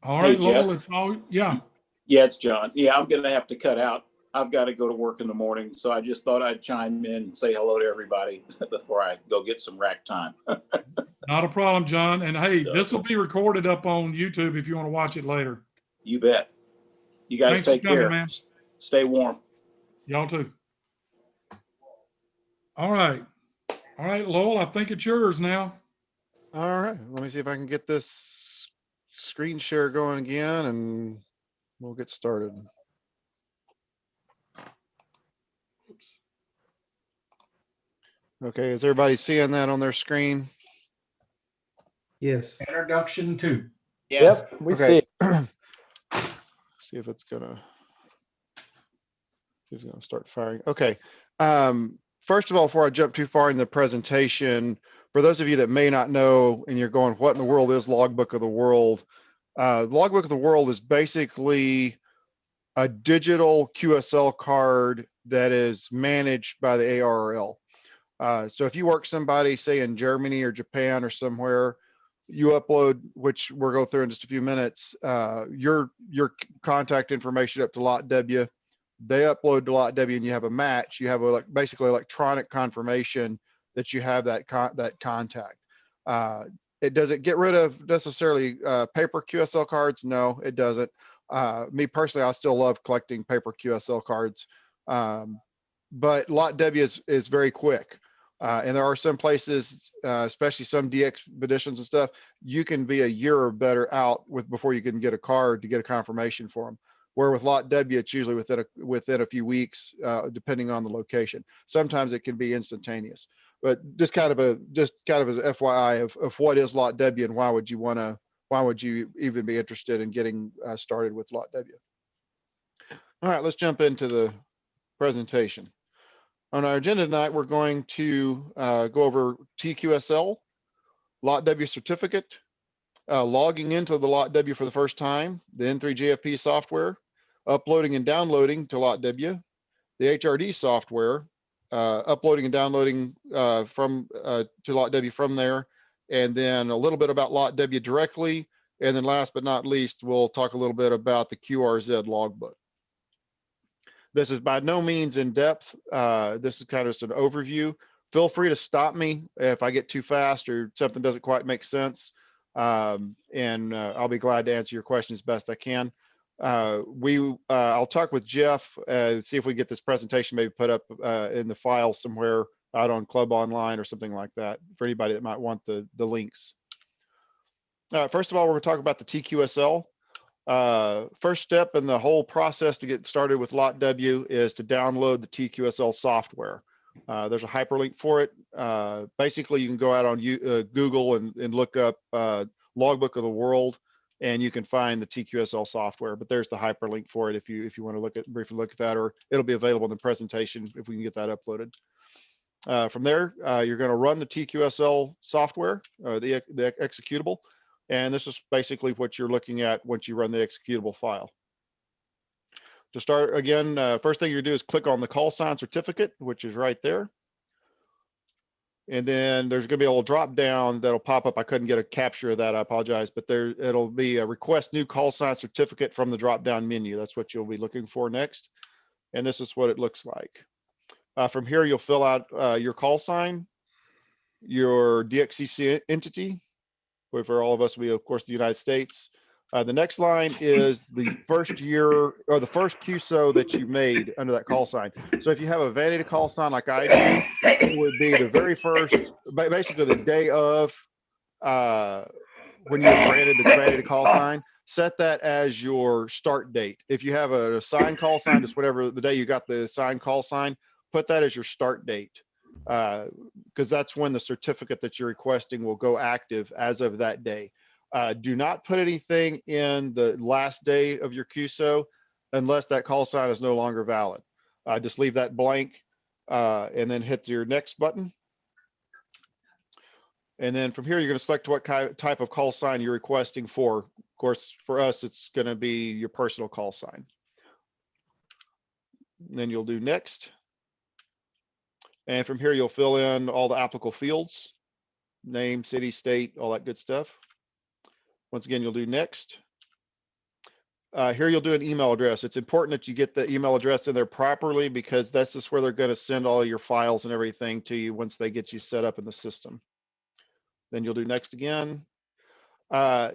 All right, Hey, Jeff. Lowell, it's all, yeah. Yeah, it's John. Yeah, I'm going to have to cut out. I've got to go to work in the morning. So I just thought I'd chime in and say hello to everybody before I go get some rack time. Not a problem, John. And hey, this will be recorded up on YouTube if you want to watch it later. You bet. You guys Thanks for take coming, care. man. Stay warm. Y'all too. All right. All right, Lowell, I think it's yours now. All right, let me see if I can get this screen share going again and we'll get started. Oops. Okay, is everybody seeing that on their screen? Yes. Introduction to. Yes. Yep, we Okay. see. See if it's gonna start firing. Okay. First of all, before I jump too far in the presentation, for those of you that may not know and you're going, what in the world is Logbook of the World? Logbook of the World is basically a digital QSL card that is managed by the ARRL. So if you work somebody, say in Germany or Japan or somewhere, you upload, which we'll go through in just a few minutes, your contact information up to LotW. They upload to LotW and you have a match. You have a basically electronic confirmation that you have that contact. It doesn't get rid of necessarily paper QSL cards. No, it doesn't. Me personally, I still love collecting paper QSL cards, but LotW is very quick. And there are some places, especially some DXpeditions and stuff, you can be a year or better out before you can get a card to get a confirmation for them. Where with LotW, it's usually within a few weeks, depending on the location. Sometimes it can be instantaneous. But just kind of as FYI of what is LotW and why would you even be interested in getting started with LotW? All right, let's jump into the presentation. On our agenda tonight, we're going to go over TQSL, LotW certificate, logging into the LotW for the first time, the N3GFP software, uploading and downloading to LotW, the HRD software, uploading and downloading to LotW from there, and then a little bit about LotW directly, And then last but not least, we'll talk a little bit about the QRZ logbook. This is by no means in depth. This is kind of just an overview. Feel free to stop me if I get too fast or something doesn't quite make sense. I'll be glad to answer your questions best I can. I'll talk with Jeff, see if we get this presentation maybe put up in the file somewhere out on Club Online or something like that for anybody that might want the links. First of all, we're going to talk about the TQSL. First step in the whole process to get started with Lot W is to download the TQSL software. There's a hyperlink for it. Basically, you can go out on Google and look up Logbook of the World, and you can find the TQSL software. But there's the hyperlink for it if you want to briefly look at that, or it'll be available in the presentation if we can get that uploaded. From there, you're going to run the TQSL software, the executable, and this is basically what you're looking at once you run the executable file. To start again, first thing you do is click on the call sign certificate, which is right there. And then there's going to be a little drop down that'll pop up. I couldn't get a capture of that. I apologize, but it'll be a request new call sign certificate from the drop down menu. That's what you'll be looking for next. And this is what it looks like. From here, you'll fill out your call sign, your DXCC entity, where for all of us, we of course the United States. The next line is the first year or the first QSO that you made under that call sign. So if you have a vanity call sign like I do, it would be the very first, basically the day of when you were granted the vanity call sign. Set that as your start date. If you have an assigned call sign, just whatever the day you got the assigned call sign, put that as your start date, because that's when the certificate that you're requesting will go active as of that day. Do not put anything in the last day of your QSO unless that call sign is no longer valid. Just leave that blank and then hit your next button. And then from here, you're going to select what type of call sign you're requesting for. Of course, for us, it's going to be your personal call sign. And then you'll do next. And from here, you'll fill in all the applicable fields, name, city, state, all that good stuff. Once again, you'll do next. Here you'll do an email address. It's important that you get the email address in there properly because that's just where they're going to send all your files and everything to you once they get you set up in the system. Then you'll do next again.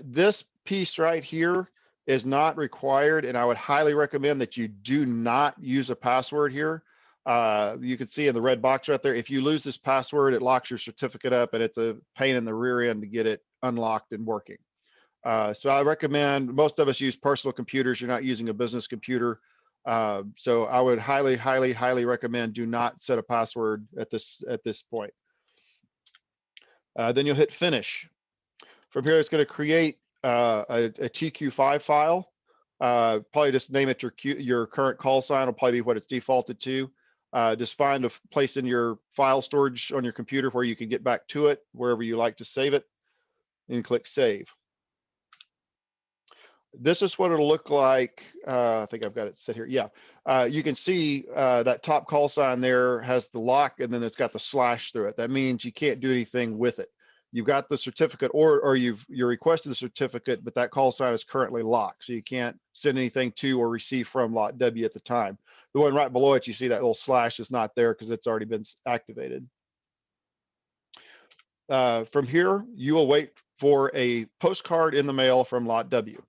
This piece right here is not required, and I would highly recommend that you do not use a password here. You can see in the red box right there, if you lose this password, it locks your certificate up, and it's a pain in the rear end to get it unlocked and working. So I recommend, most of us use personal computers. You're not using a business computer. So I would highly, highly, highly recommend do not set a password at this point. Then you'll hit finish. From here, it's going to create a TQ5 file. Probably just name it your current call sign will probably be what it's defaulted to. Just find a place in your file storage on your computer where you can get back to it, wherever you like to save it, and click save. This is what it'll look like. I think I've got it set here. Yeah, you can see that top call sign there has the lock, and then it's got the slash through it. That means you can't do anything with it. You've got the certificate, or you're requested the certificate, but that call sign is currently locked, so you can't send anything to or receive from Lot W at the time. The one right below it, you see that little slash is not there because it's already been activated. From here, you will wait for a postcard in the mail from Lot W.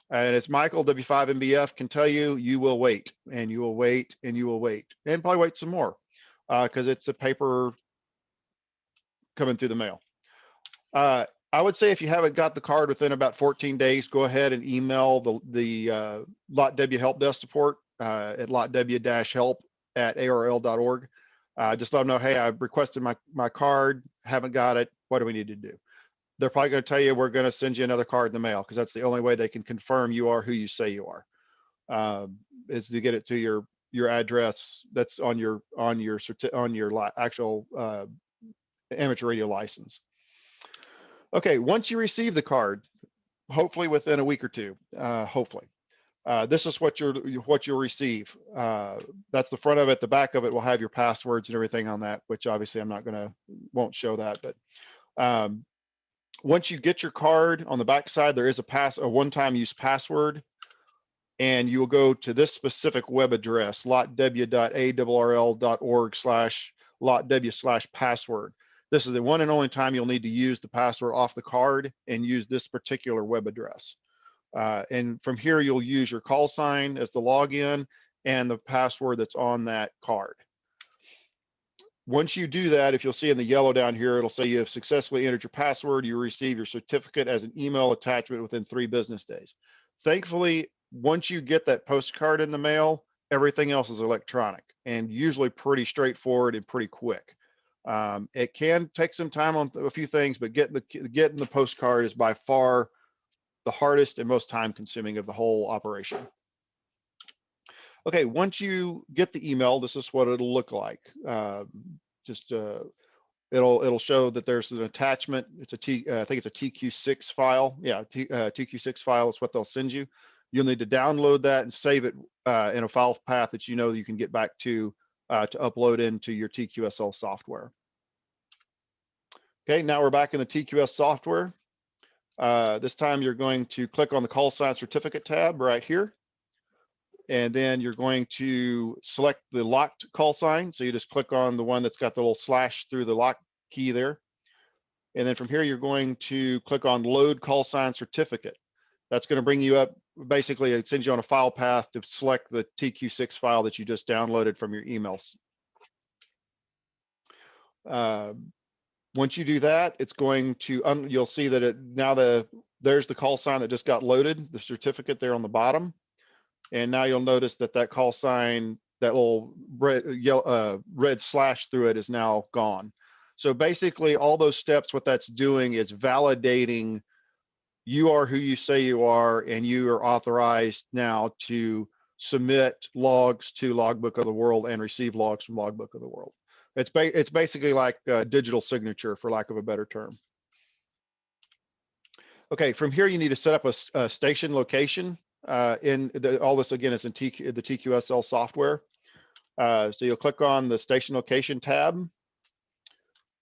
And as Michael, W5MBF can tell you, you will wait, and you will wait, and you will wait, and probably wait some more because it's a paper coming through the mail. I would say if you haven't got the card within about 14 days, go ahead and email the Lot W help desk support at lotw-help@arl.org. Just let them know, hey, I've requested my card, haven't got it. What do we need to do? They're probably going to tell you, we're going to send you another card in the mail, because that's the only way they can confirm you are who you say you are, is to get it to your address that's on your actual amateur radio license. Okay, once you receive the card, hopefully within a week or two, hopefully, this is what you'll receive. That's the front of it. The back of it will have your passwords and everything on that, which obviously won't show that, but Once you get your card, on the back side, there is a one-time use password, and you will go to this specific web address, lotw.awrl.org/lotw/password. This is the one and only time you'll need to use the password off the card and use this particular web address. And from here, you'll use your call sign as the login and the password that's on that card. Once you do that, if you'll see in the yellow down here, it'll say you have successfully entered your password. You receive your certificate as an email attachment within 3 business days. Thankfully, once you get that postcard in the mail, everything else is electronic and usually pretty straightforward and pretty quick. It can take some time on a few things, but getting the postcard is by far the hardest and most time consuming of the whole operation. Okay, once you get the email, this is what it'll look like. It'll show that there's an attachment. It's I think it's a TQ6 file. Yeah, TQ6 file is what they'll send you. You'll need to download that and save it in a file path that you know you can get back to upload into your TQSL software. Okay, now we're back in the TQS software. This time you're going to click on the call sign certificate tab right here. And then you're going to select the locked call sign. So you just click on the one that's got the little slash through the lock key there. And then from here, you're going to click on load call sign certificate. That's going to bring you up. Basically, it sends you on a file path to select the TQ6 file that you just downloaded from your emails. Once you do that, it's going to, you'll see that there's the call sign that just got loaded, the certificate there on the bottom. And now you'll notice that call sign, that little red slash through it is now gone. So basically all those steps, what that's doing is validating you are who you say you are, and you are authorized now to submit logs to Logbook of the World and receive logs from Logbook of the World. It's basically like a digital signature, for lack of a better term. Okay, from here you need to set up a station location. All this again is in the TQSL software. So you'll click on the station location tab,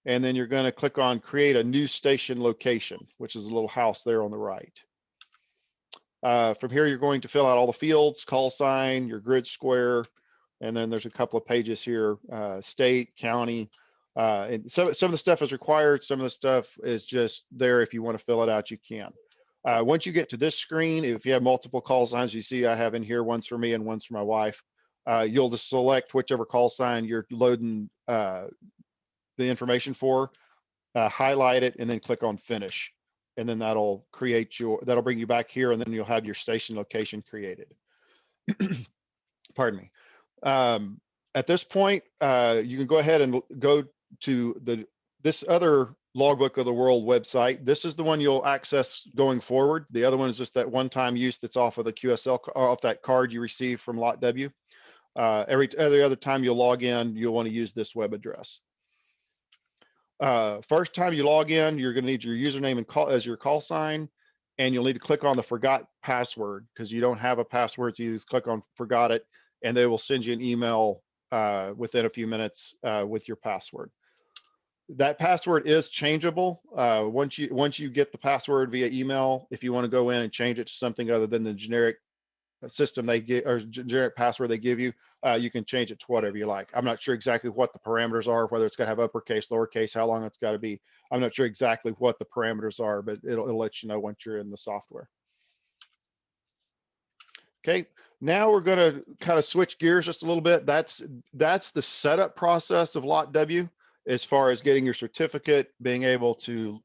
and then you're going to click on create a new station location, which is a little house there on the right. From here, you're going to fill out all the fields, call sign, your grid square, and then there's a couple of pages here, state, county. And some of the stuff is required. Some of the stuff is just there. If you want to fill it out, you can. Once you get to this screen, if you have multiple call signs, you see I have in here, one's for me and one's for my wife. You'll just select whichever call sign you're loading the information for, highlight it, and then click on finish. And then that'll bring you back here, and then you'll have your station location created. Pardon me. At this point, you can go ahead and go to this other Logbook of the World website. This is the one you'll access going forward. The other one is just that one-time use that's off of the QSL, or off that card you receive from LotW. Every other time you log in, you'll want to use this web address. First time you log in, you're going to need your username and call as your call sign, and you'll need to click on the forgot password because you don't have a password. So you just click on forgot it, and they will send you an email within a few minutes with your password. That password is changeable. Once you get the password via email, if you want to go in and change it to something other than the generic system they give, or generic password they give you, you can change it to whatever you like. I'm not sure exactly what the parameters are, whether it's got to have uppercase, lowercase, how long it's got to be. I'm not sure exactly what the parameters are, but it'll let you know once you're in the software. Okay, now we're going to kind of switch gears just a little bit. That's the setup process of LotW, as far as getting your certificate, being able to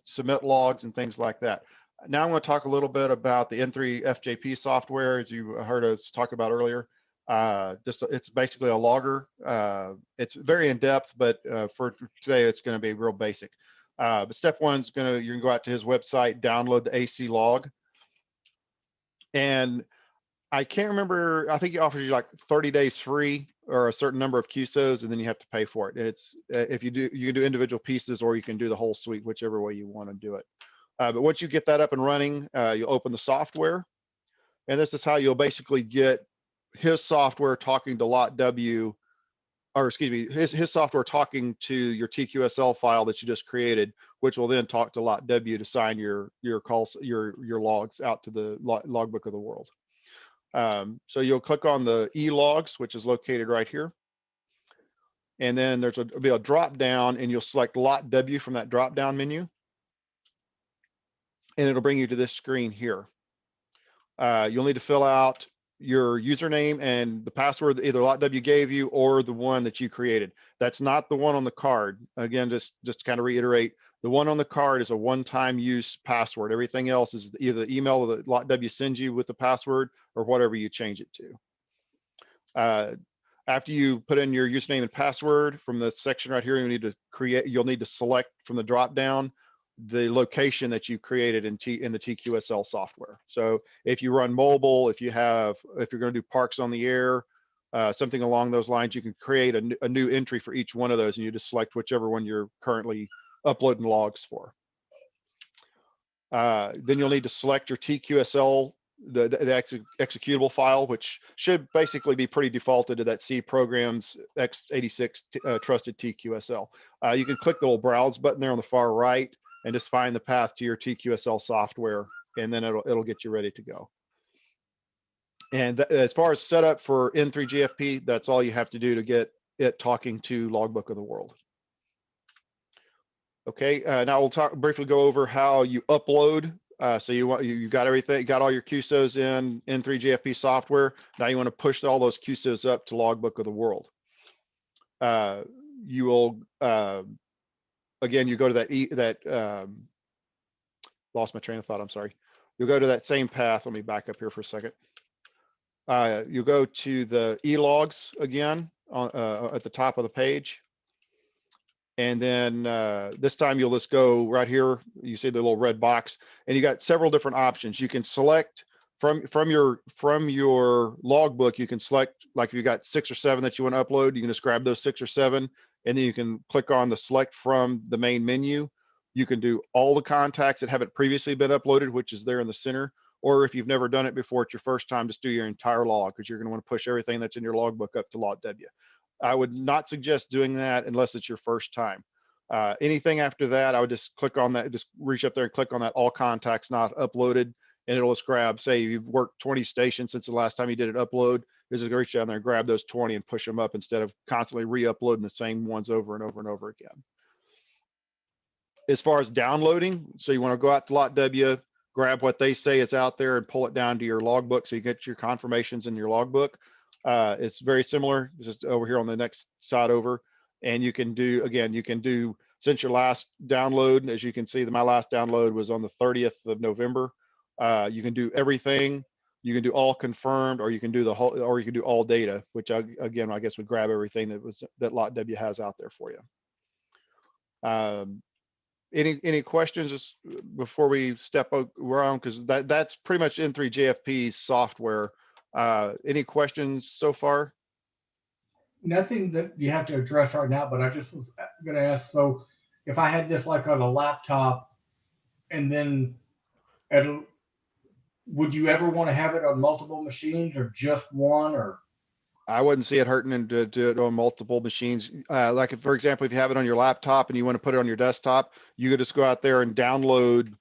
submit logs and things like that. Now I'm going to talk a little bit about the N3 FJP software, as you heard us talk about earlier. It's basically a logger. It's very in depth, but for today it's going to be real basic. But step one is you can go out to his website, download the AC log, and I can't remember. I think he offers you like 30 days free, or a certain number of QSOs, and then you have to pay for it. And it's if you can do individual pieces, or you can do the whole suite, whichever way you want to do it. But once you get that up and running, you'll open the software, and this is how you'll basically get his software talking to LotW or excuse me, his software talking to your TQSL file that you just created, which will then talk to LotW to sign your calls, your logs out to the logbook of the world. So you'll click on the e-logs, which is located right here. And then there'll be a drop down and you'll select LotW from that drop down menu. And it'll bring you to this screen here. You'll need to fill out your username and the password that either LotW gave you or the one that you created. That's not the one on the card. Again, just to kind of reiterate, the one on the card is a one-time use password. Everything else is either the email that LotW sends you with the password or whatever you change it to. After you put in your username and password from the section right here, you'll need to select from the drop down the location that you created in the TQSL software. So if you run mobile, if you're going to do parks on the air, something along those lines, you can create a new entry for each one of those, and you just select whichever one you're currently uploading logs for. Then you'll need to select your TQSL, the executable file, which should basically be pretty defaulted to that C programs x86 trusted TQSL. You can click the little browse button there on the far right and just find the path to your TQSL software, and then it'll get you ready to go. And as far as setup for N3GFP, that's all you have to do to get it talking to Logbook of the World. Okay, now we'll briefly go over how you upload. So you got everything, got all your QSOs in N3GFP software. Now you want to push all those QSOs up to Logbook of the World. You will again, you go to lost my train of thought. I'm sorry. You'll go to that same path. Let me back up here for a second. You'll go to the e-logs again at the top of the page. And then this time you'll just go right here. You see the little red box, and you got several different options. You can select from your logbook. You can select, like if you got 6 or 7 that you want to upload, you can just grab those 6 or 7, and then you can click on the select from the main menu. You can do all the contacts that haven't previously been uploaded, which is there in the center. Or if you've never done it before, it's your first time, just do your entire log, because you're going to want to push everything that's in your logbook up to LotW. I would not suggest doing that unless it's your first time. Anything after that, I would just click on that, just reach up there and click on that all contacts not uploaded, and it'll just grab, say you've worked 20 stations since the last time you did an upload, just reach down there and grab those 20 and push them up instead of constantly re-uploading the same ones over and over and over again. As far as downloading, so you want to go out to LotW, grab what they say is out there and pull it down to your logbook so you get your confirmations in your logbook. It's very similar, just over here on the next side over. And you can do, again, you can do, since your last download, as you can see, my last download was on the 30th of November. You can do everything. You can do all confirmed, or you can do the whole, or you can do all data, which again, I guess would grab everything that LotW has out there for you. Any questions just before we step around? Because that's pretty much N3GFP's software. Any questions so far? Nothing that you have to address right now, but I just was going to ask, so if I had this like on a laptop, and then would you ever want to have it on multiple machines or just one? Or I wouldn't see it hurting to do it on multiple machines. Like, for example, if you have it on your laptop and you want to put it on your desktop, you could just go out there and download,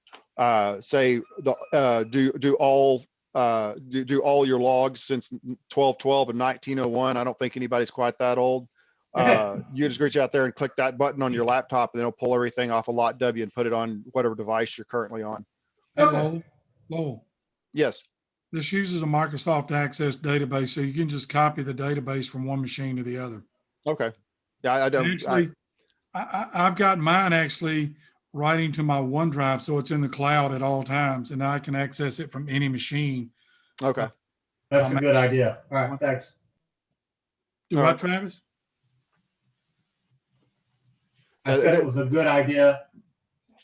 say, do all your logs since 1212 and 1901. I don't think anybody's quite that old. You just reach out there and click that button on your laptop, and it'll pull everything off of LotW and put it on whatever device you're currently on. Okay. Lowell. Yes. This uses a Microsoft Access database, so you can just copy the database from one machine to the other. Okay. Yeah, I don't. Actually, I've got mine actually writing to my OneDrive, so it's in the cloud at all times, and I can access it from any machine. Okay. That's a good idea. All right, thanks. Do what, Travis? I said it was a good idea.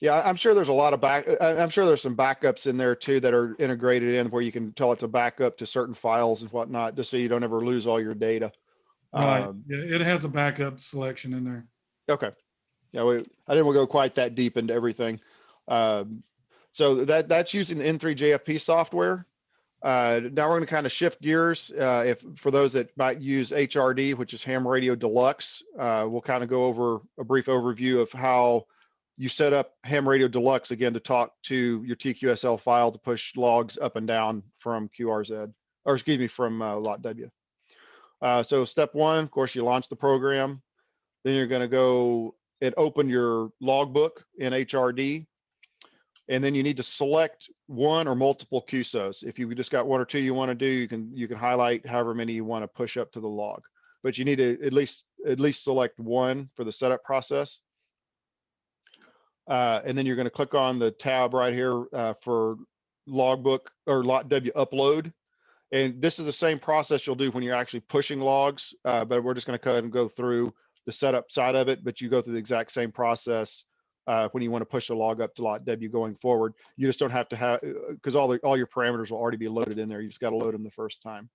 Yeah, I'm sure there's a lot of I'm sure there's some backups in there too that are integrated in where you can tell it to back up to certain files and whatnot, just so you don't ever lose all your data. Right. Yeah, it has a backup selection in there. Okay. Yeah, I didn't want to go quite that deep into everything. So that's using the N3GFP software. Now we're going to kind of shift gears. If for those that might use HRD, which is Ham Radio Deluxe, we'll kind of go over a brief overview of how you set up Ham Radio Deluxe again to talk to your TQSL file to push logs up and down from QRZ, or excuse me, from LOTW. So step one, of course, you launch the program. Then you're going to go and open your logbook in HRD. And then you need to select one or multiple QSOs. If you just got one or two you want to do, you can highlight however many you want to push up to the log. But you need to at least select one for the setup process. And then you're going to click on the tab right here for logbook or LOTW upload. And this is the same process you'll do when you're actually pushing logs, but we're just going to go ahead and go through the setup side of it, but you go through the exact same process when you want to push a log up to LOTW going forward. You just don't have to have, because all your parameters will already be loaded in there. You just got to load them the first time.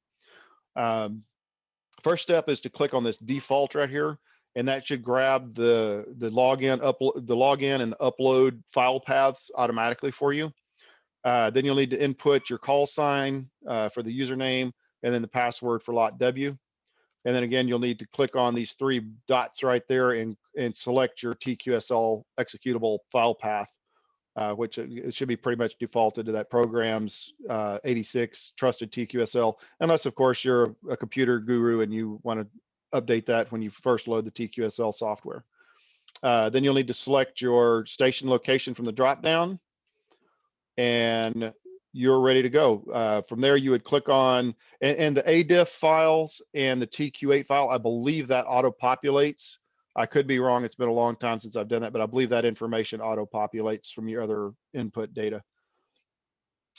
First step is to click on this default right here, and that should grab the login and the upload file paths automatically for you. Then you'll need to input your call sign for the username and then the password for LOTW. And then again, you'll need to click on these three dots right there and select your TQSL executable file path, which it should be pretty much defaulted to that program's 86 trusted TQSL, unless of course you're a computer guru and you want to update that when you first load the TQSL software. Then you'll need to select your station location from the dropdown, and you're ready to go. From there, you would click on, and the ADIF files and the TQ8 file, I believe that auto-populates. I could be wrong. It's been a long time since I've done that, but I believe that information auto-populates from your other input data.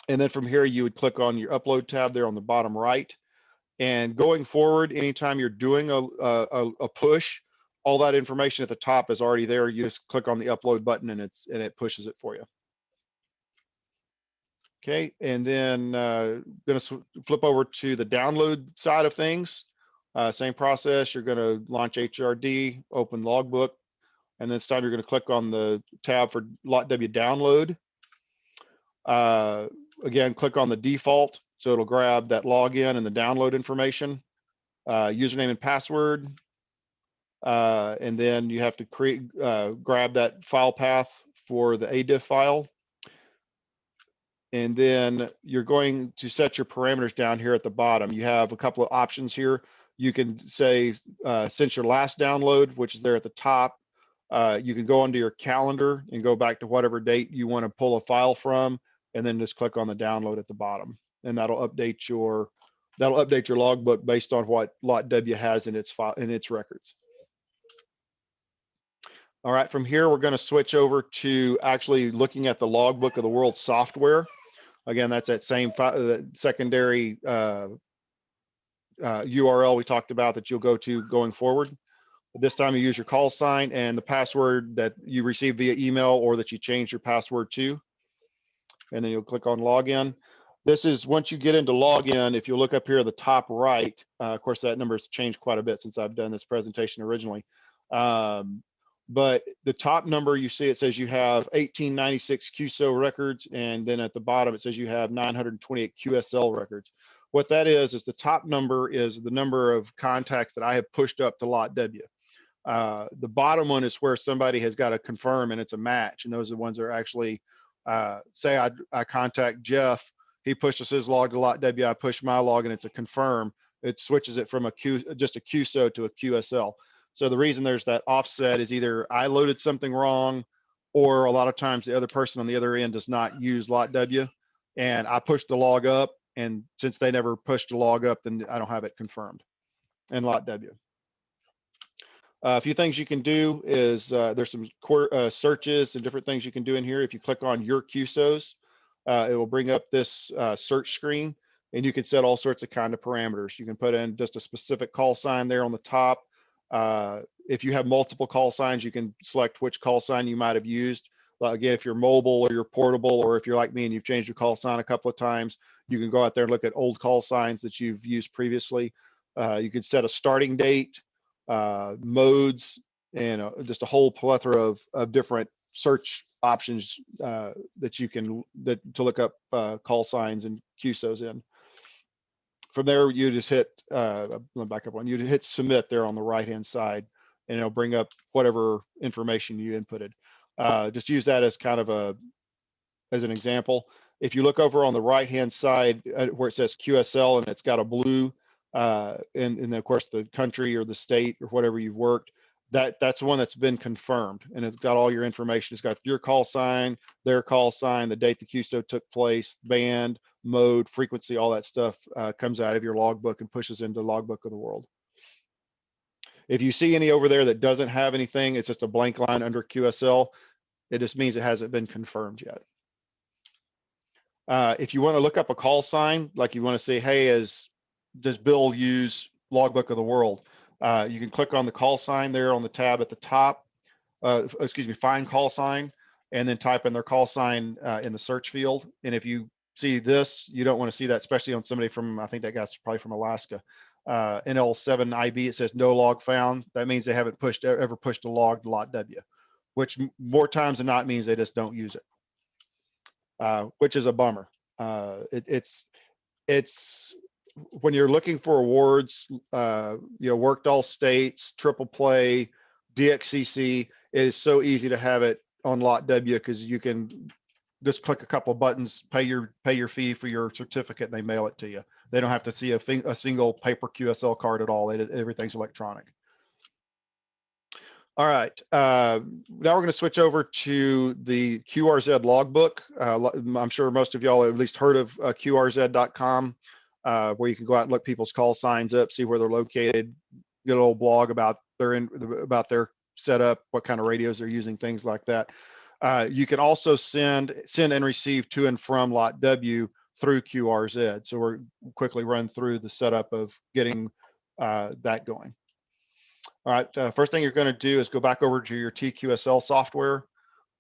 And then from here, you would click on your upload tab there on the bottom right. And going forward, anytime you're doing a push, all that information at the top is already there. You just click on the upload button and it pushes it for you. Okay, and then going to flip over to the download side of things. Same process. You're going to launch HRD, open logbook, and this time you're going to click on the tab for LOTW download. Again, click on the default, so it'll grab that login and the download information, username and password, and then you have to grab that file path for the ADIF file. And then you're going to set your parameters down here at the bottom. You have a couple of options here. You can say, since your last download, which is there at the top, you can go onto your calendar and go back to whatever date you want to pull a file from, and then just click on the download at the bottom. And that'll update your logbook based on what LOTW has in its records. All right, from here, we're going to switch over to actually looking at the logbook of the world software. Again, that's that same secondary URL we talked about that you'll go to going forward. This time you use your call sign and the password that you received via email or that you changed your password to. And then you'll click on login. This is once you get into login, if you look up here at the top right, of course, that number has changed quite a bit since I've done this presentation originally. But the top number you see, it says you have 1896 QSO records, and then at the bottom it says you have 928 QSL records. What that is the top number is the number of contacts that I have pushed up to LOTW. The bottom one is where somebody has got to confirm and it's a match, and those are the ones that are actually, say I contact Jeff, he pushes his log to LOTW, I push my log and it's a confirm. It switches it from just a QSO to a QSL. So the reason there's that offset is either I loaded something wrong, or a lot of times the other person on the other end does not use LOTW, and I pushed the log up, and since they never pushed the log up, then I don't have it confirmed in LOTW. A few things you can do is there's some searches and different things you can do in here. If you click on your QSOs, it will bring up this search screen, and you can set all sorts of kind of parameters. You can put in just a specific call sign there on the top. If you have multiple call signs, you can select which call sign you might have used. Again, if you're mobile or you're portable, or if you're like me and you've changed your call sign a couple of times, you can go out there and look at old call signs that you've used previously. You can set a starting date, modes, and just a whole plethora of different search options that you can to look up call signs and QSOs in. from there, you just hit, let me back up one, you hit submit there on the right-hand side, and it'll bring up whatever information you inputted. Just use that as kind of as an example. If you look over on the right-hand side where it says QSL and it's got a blue, and of course the country or the state or whatever you've worked, that's the one that's been confirmed, and it's got all your information. It's got your call sign, their call sign, the date the QSO took place, band, mode, frequency, all that stuff comes out of your logbook and pushes into logbook of the world. If you see any over there that doesn't have anything, it's just a blank line under QSL. It just means it hasn't been confirmed yet. If you want to look up a call sign, like you want to say, hey, does Bill use logbook of the world? You can click on the call sign there on the tab at the top, excuse me, find call sign, and then type in their call sign in the search field. And if you see this, you don't want to see that, especially on somebody from, I think that guy's probably from Alaska. NL7IB, it says no log found. That means they haven't ever pushed a log to lot W, which more times than not means they just don't use it, which is a bummer. It's when you're looking for awards, worked all states, triple play, DXCC, it is so easy to have it on lot W because you can just click a couple of buttons, pay your fee for your certificate, and they mail it to you. They don't have to see a single paper QSL card at all. Everything's electronic. All right, now we're going to switch over to the QRZ logbook. I'm sure most of y'all have at least heard of QRZ.com, where you can go out and look people's call signs up, see where they're located, get a little blog about their setup, what kind of radios they're using, things like that. You can also send and receive to and from lot W through QRZ. So we're quickly run through the setup of getting that going. All right, first thing you're going to do is go back over to your TQSL software.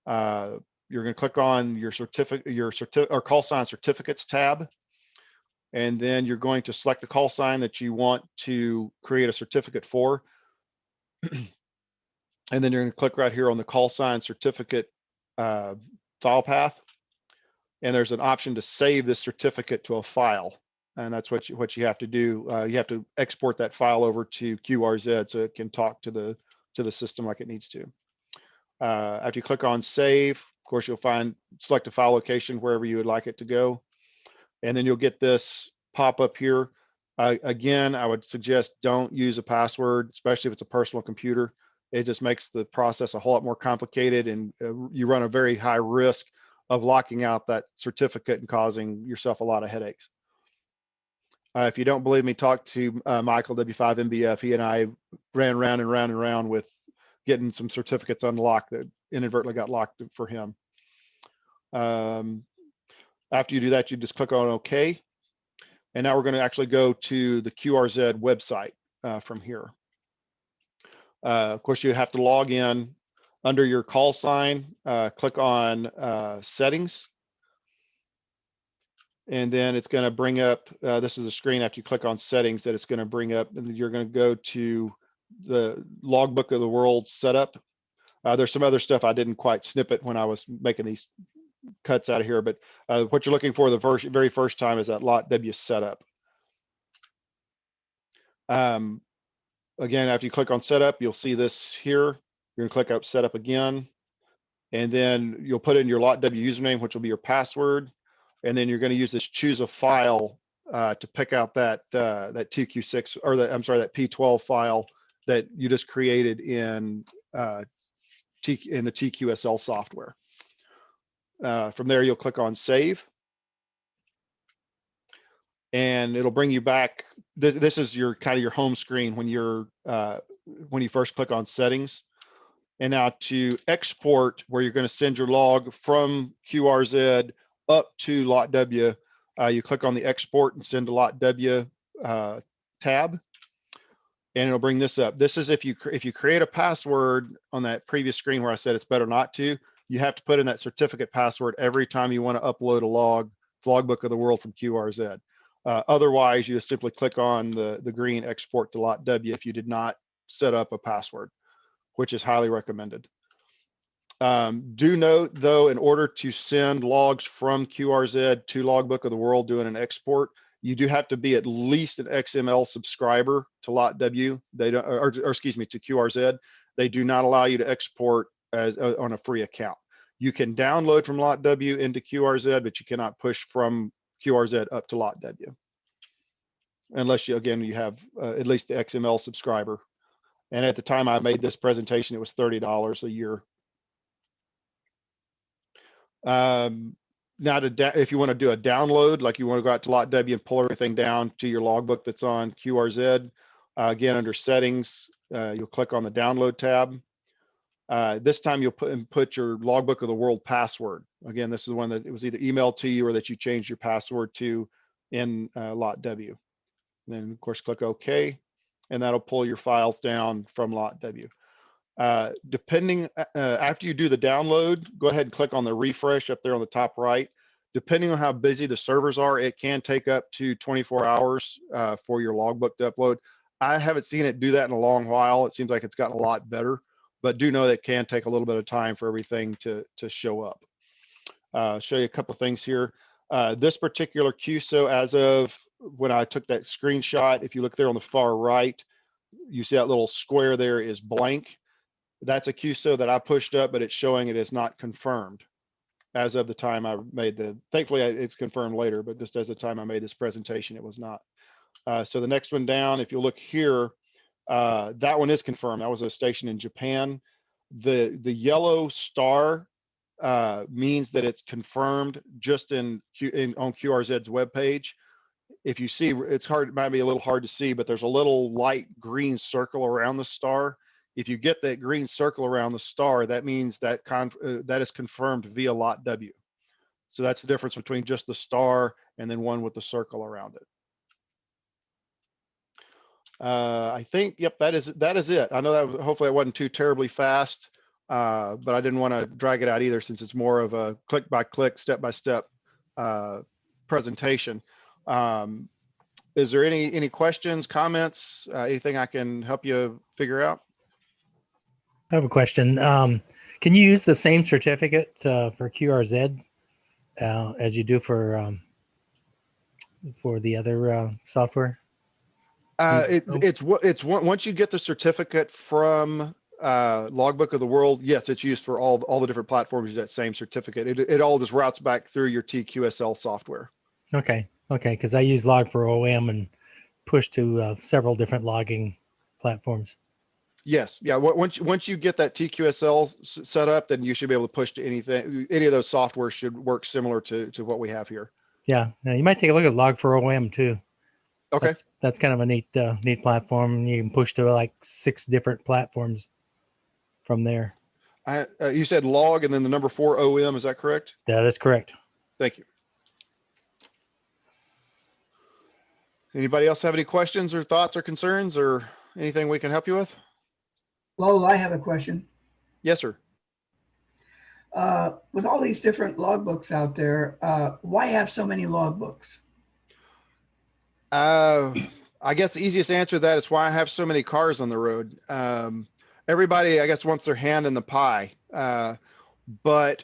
You're going to click on your call sign certificates tab, and then you're going to select the call sign that you want to create a certificate for. And then you're going to click right here on the call sign certificate file path, and there's an option to save this certificate to a file, and that's what you have to do. You have to export that file over to QRZ so it can talk to the system like it needs to. After you click on save, of course you'll select a file location wherever you would like it to go, and then you'll get this pop up here. Again, I would suggest don't use a password, especially if it's a personal computer. It just makes the process a whole lot more complicated, and you run a very high risk of locking out that certificate and causing yourself a lot of headaches. If you don't believe me, talk to Michael, W5MBF. He and I ran round and round and round with getting some certificates unlocked that inadvertently got locked for him. After you do that, you just click on OK. And now we're going to actually go to the QRZ website from here. Of course, you have to log in under your call sign, click on settings. And then it's going to bring up, this is a screen after you click on settings that it's going to bring up, and you're going to go to the logbook of the world setup. There's some other stuff I didn't quite snip it when I was making these cuts out of here, but what you're looking for the very first time is that lot W setup. Again, after you click on setup, you'll see this here. You're going to click up setup again, and then you'll put in your lot W username, which will be your password. And then you're going to use this choose a file to pick out that TQ6 or that P12 file that you just created in the TQSL software. From there, you'll click on save, and it'll bring you back. This is your kind of your home screen when you first click on settings. And now to export, where you're going to send your log from QRZ up to lot W, you click on the export and send to lot W tab, and it'll bring this up. This is if you create a password on that previous screen where I said it's better not to, you have to put in that certificate password every time you want to upload a logbook of the world from QRZ. Otherwise, you just simply click on the green export to lot W if you did not set up a password, which is highly recommended. Do note, though, in order to send logs from QRZ to logbook of the world doing an export, You do have to be at least an XML subscriber to LotW. They don't, or excuse me, to QRZ. They do not allow you to export as on a free account. You can download from LotW into QRZ, but you cannot push from QRZ up to LotW. Unless you, again, you have at least the XML subscriber. And at the time I made this presentation, it was $30 a year. Now, if you want to do a download, like you want to go out to LotW and pull everything down to your logbook that's on QRZ, again, under settings, you'll click on the download tab. This time you'll put your logbook of the world password. Again, this is the one that it was either emailed to you or that you changed your password to in LotW. Then of course, click OK, and that'll pull your files down from LotW. Depending, after you do the download, go ahead and click on the refresh up there on the top right. Depending on how busy the servers are, it can take up to 24 hours for your logbook to upload. I haven't seen it do that in a long while. It seems like it's gotten a lot better, but do know that it can take a little bit of time for everything to show up. Show you a couple of things here. This particular QSO, as of when I took that screenshot, if you look there on the far right, you see that little square there is blank. That's a QSO that I pushed up, but it's showing it is not confirmed as of the time I made the, thankfully it's confirmed later, but just as the time I made this presentation, it was not. So the next one down, if you look here, that one is confirmed. That was a station in Japan. The yellow star means that it's confirmed just on QRZ's webpage. If you see, it's hard, it might be a little hard to see, but there's a little light green circle around the star. If you get that green circle around the star, that means that that is confirmed via LotW. So that's the difference between just the star and then one with the circle around it. I think, yep, that is it. I know that hopefully that wasn't too terribly fast, but I didn't want to drag it out either, since it's more of a click by click, step by step presentation. Is there any questions, comments, anything I can help you figure out? I have a question. Can you use the same certificate for QRZ as you do for the other software? It's once you get the certificate from Logbook of the World, yes, it's used for all the different platforms. Use that same certificate. It all just routes back through your TQSL software. Okay, because I use Log4OM and push to several different logging platforms. Yes, yeah. Once you get that TQSL set up, then you should be able to push to anything. Any of those software should work similar to what we have here. Yeah, now you might take a look at Log4OM too. Okay, that's kind of a neat platform. You can push to like 6 different platforms from there. You said log and then the number 4 OM. Is that correct? That is correct. Thank you. Anybody else have any questions or thoughts or concerns or anything we can help you with? Lowell, I have a question. Yes, sir. With all these different logbooks out there, why have so many logbooks? I guess the easiest answer to that is why I have so many cars on the road. Everybody, I guess, wants their hand in the pie. But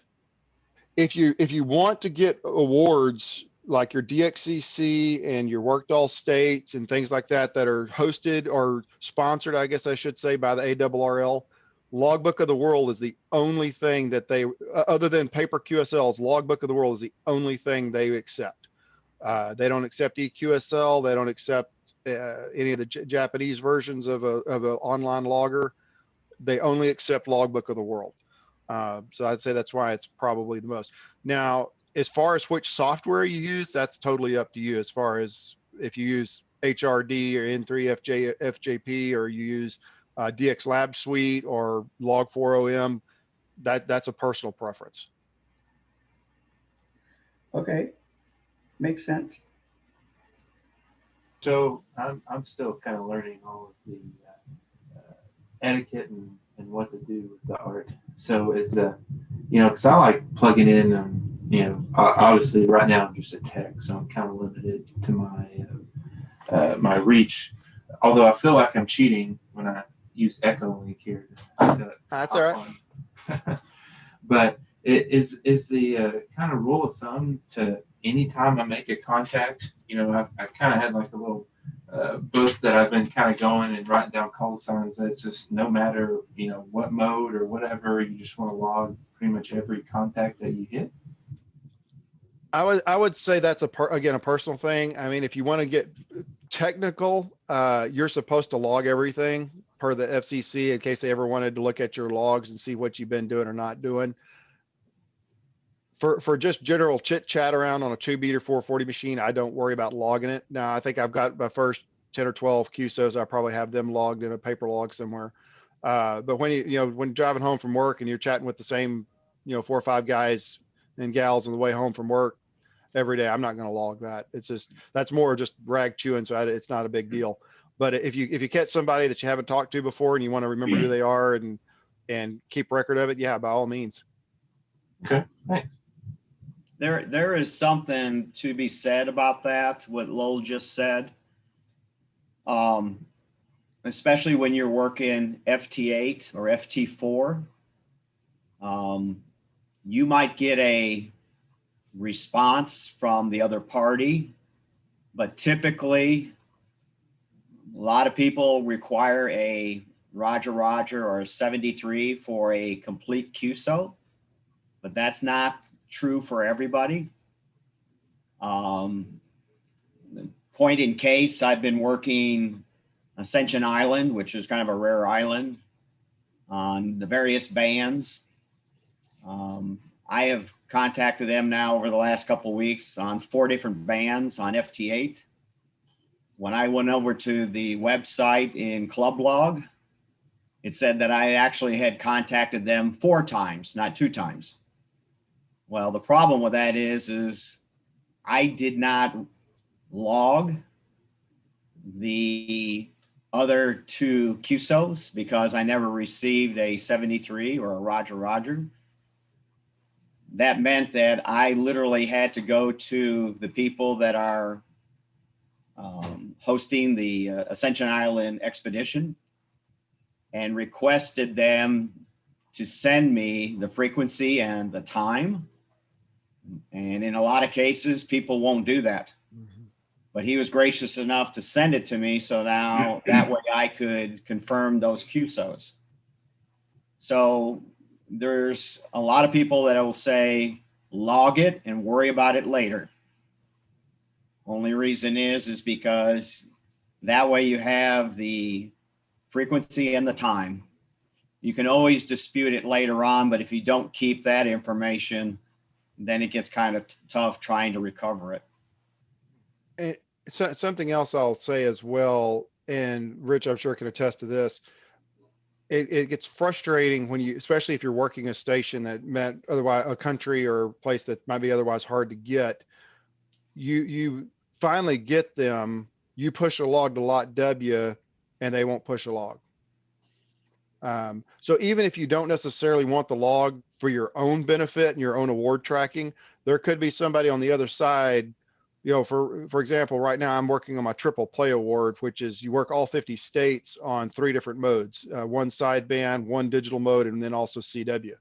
if you want to get awards like your DXCC and your Worked All States and things like that that are hosted or sponsored, I guess I should say, by the ARRL, Logbook of the World is the only thing that they, other than paper QSLs, Logbook of the World is the only thing they accept. They don't accept EQSL. They don't accept any of the Japanese versions of an online logger. They only accept Logbook of the World. So I'd say that's why it's probably the most. Now, as far as which software you use, that's totally up to you. As far as if you use HRD or N3 FJP, or you use DX Lab Suite or Log4OM, that's a personal preference. Okay, makes sense. So I'm still kind of learning all of the etiquette and what to do with the art. So is because I like plugging in. Obviously right now I'm just a tech, so I'm kind of limited to my my reach. Although I feel like I'm cheating when I use Echo Link here. That's all right. But is the kind of rule of thumb to anytime I make a contact, I've kind of had like a little book that I've been kind of going and writing down call signs. That's just no matter what mode or whatever, you just want to log pretty much every contact that you hit. I would say that's again, a personal thing. I mean, if you want to get technical, you're supposed to log everything per the FCC in case they ever wanted to look at your logs and see what you've been doing or not doing. For just general chit chat around on a 2-beat 440 machine, I don't worry about logging it. Now, I think I've got my first 10 or 12 QSOs. I probably have them logged in a paper log somewhere. But when when driving home from work and you're chatting with the same 4 or 5 guys and gals on the way home from work every day, I'm not going to log that. It's just, that's more just rag chewing, so it's not a big deal. But if you catch somebody that you haven't talked to before and you want to remember who they are and keep record of it, yeah, by all means. Okay, thanks. There is something to be said about that, what Lowell just said. Especially when you're working FT8 or FT4, you might get a response from the other party, but typically a lot of people require a Roger Roger or a 73 for a complete QSO, but that's not true for everybody. Point in case, I've been working Ascension Island, which is kind of a rare island, on the various bands. I have contacted them now over the last couple of weeks on 4 different bands on FT8. When I went over to the website in Club Log, it said that I actually had contacted them 4 times, not 2 times. Well, the problem with that is I did not log the other 2 QSOs because I never received a 73 or a Roger Roger. That meant that I literally had to go to the people that are hosting the Ascension Island expedition and requested them to send me the frequency and the time. And in a lot of cases, people won't do that. But he was gracious enough to send it to me. So now that way I could confirm those QSOs. So there's a lot of people that will say, log it and worry about it later. Only reason is because that way you have the frequency and the time. You can always dispute it later on, but if you don't keep that information, then it gets kind of tough trying to recover it. And something else I'll say as well, and Rich, I'm sure can attest to this. It gets frustrating when you, especially if you're working a station that meant otherwise a country or a place that might be otherwise hard to get. You finally get them, you push a log to lot W and they won't push a log. So even if you don't necessarily want the log for your own benefit and your own award tracking, there could be somebody on the other side. For example, right now I'm working on my triple play award, which is you work all 50 states on 3 different modes, 1 sideband, 1 digital mode, and then also CW.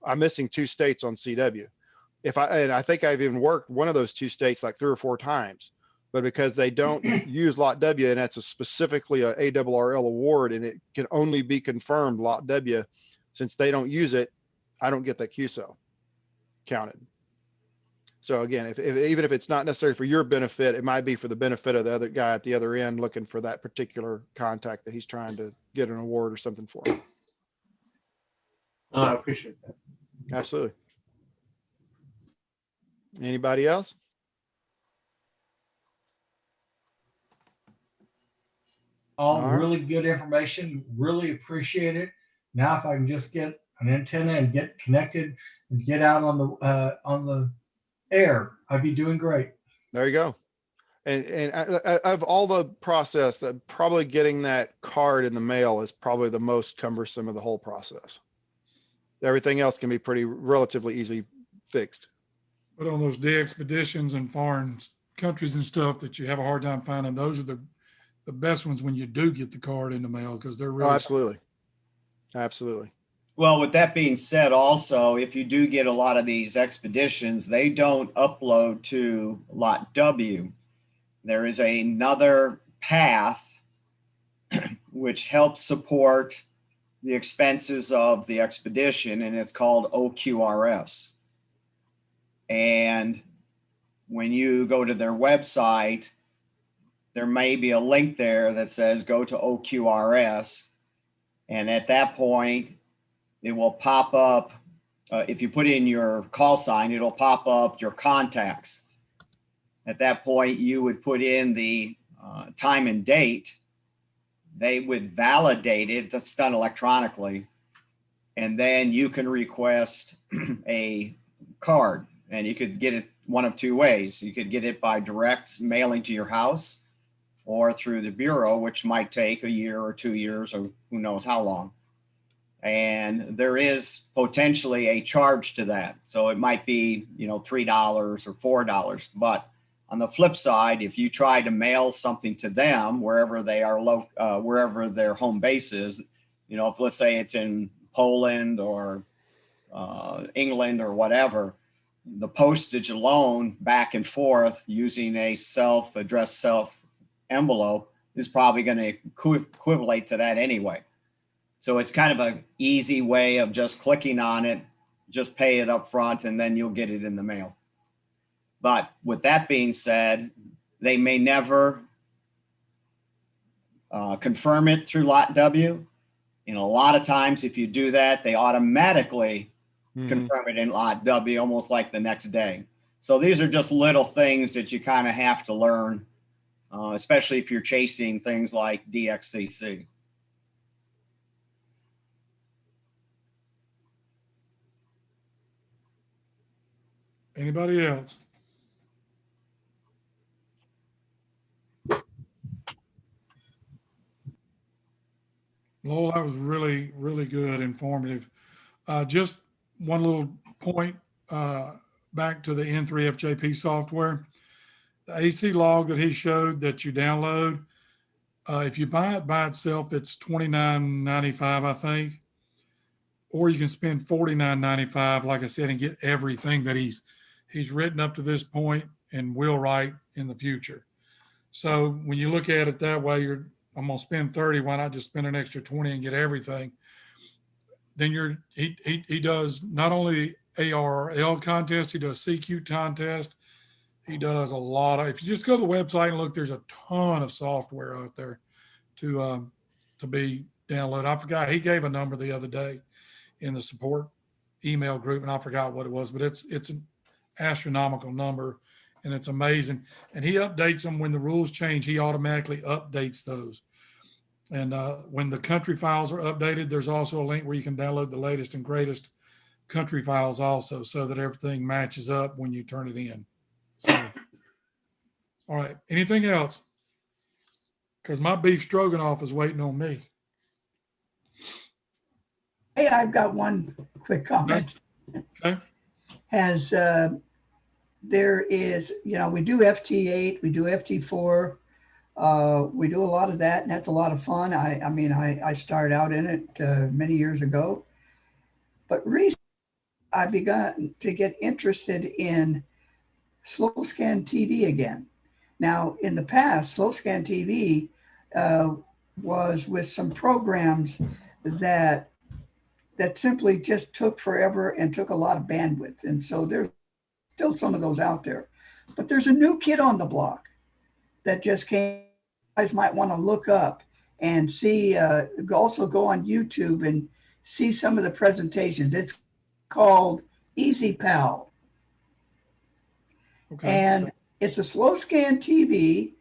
I'm missing 2 states on CW. And I think I've even worked one of those 2 states like 3 or 4 times, but because they don't use lot W, and that's specifically a ARRL award, and it can only be confirmed lot W, since they don't use it, I don't get that QSO counted. So again, even if it's not necessarily for your benefit, it might be for the benefit of the other guy at the other end looking for that particular contact that he's trying to get an award or something for. Oh, I appreciate that. Absolutely. Anybody else? All really good information. Really appreciate it. Now, if I can just get an antenna and get connected and get out on the air, I'd be doing great. There you go. And of all the process, probably getting that card in the mail is probably the most cumbersome of the whole process. Everything else can be pretty relatively easily fixed. But on those day expeditions and foreign countries and stuff that you have a hard time finding, those are the best ones when you do get the card in the mail, because they're really. Oh, absolutely. Absolutely. Well, with that being said, also, if you do get a lot of these expeditions, they don't upload to Lot W. There is another path which helps support the expenses of the expedition, and it's called OQRS. And when you go to their website, there may be a link there that says go to OQRS. And at that point, it will pop up. If you put in your call sign, it'll pop up your contacts. At that point, you would put in the time and date. They would validate it. That's done electronically. And then you can request a card, and you could get it one of two ways. You could get it by direct mailing to your house or through the bureau, which might take a year or 2 years or who knows how long. And there is potentially a charge to that. So it might be, $3 or $4. But on the flip side, if you try to mail something to them wherever they are, wherever their home base is, if let's say it's in Poland or England or whatever, the postage alone back and forth using a self-addressed self envelope is probably going to equivalent to that anyway. So it's kind of an easy way of just clicking on it, just pay it up front, and then you'll get it in the mail. But with that being said, they may never confirm it through Lot W. And a lot of times, if you do that, they automatically confirm it in Lot W almost like the next day. So these are just little things that you kind of have to learn, especially if you're chasing things like DXCC. Anybody else? Lowell, that was really, really good, informative. Just one little point back to the N3FJP software. The AC log that he showed that you download, if you buy it by itself, it's $29.95, I think. Or you can spend $49.95, like I said, and get everything that he's written up to this point and will write in the future. So when you look at it that way, I'm gonna spend 30. Why not just spend an extra 20 and get everything? Then he does not only ARRL contest, he does CQ contest. He does a lot of. If you just go to the website and look, there's a ton of software out there to be downloaded. I forgot, he gave a number the other day in the support email group, and I forgot what it was, but it's an astronomical number, and it's amazing. And he updates them when the rules change. He automatically updates those. And when the country files are updated, there's also a link where you can download the latest and greatest country files also, so that everything matches up when you turn it in. So, all right, anything else? Because my beef stroganoff is waiting on me. Hey, I've got one quick comment. Okay. There is, we do FT8, we do FT4, we do a lot of that, and that's a lot of fun. I started out in it many years ago, but recently I've begun to get interested in slow scan TV again. Now, in the past, slow scan TV was with some programs that simply just took forever and took a lot of bandwidth. And so there's still some of those out there. But there's a new kid on the block that just came. You guys might want to look up and see, also go on YouTube and see some of the presentations. It's called EasyPal. Okay. And it's a slow scan TV.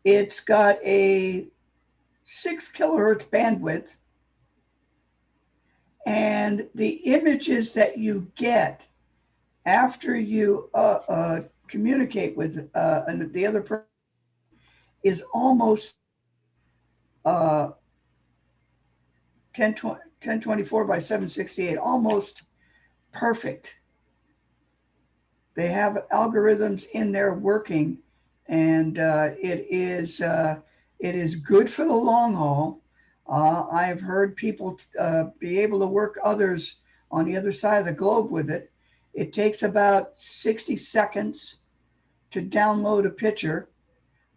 It's got a 6 kilohertz bandwidth. And the images that you get after you communicate with the other person is almost 1024 by 768, almost perfect. They have algorithms in there working, and it is good for the long haul. I've heard people be able to work others on the other side of the globe with it. It takes about 60 seconds to download a picture,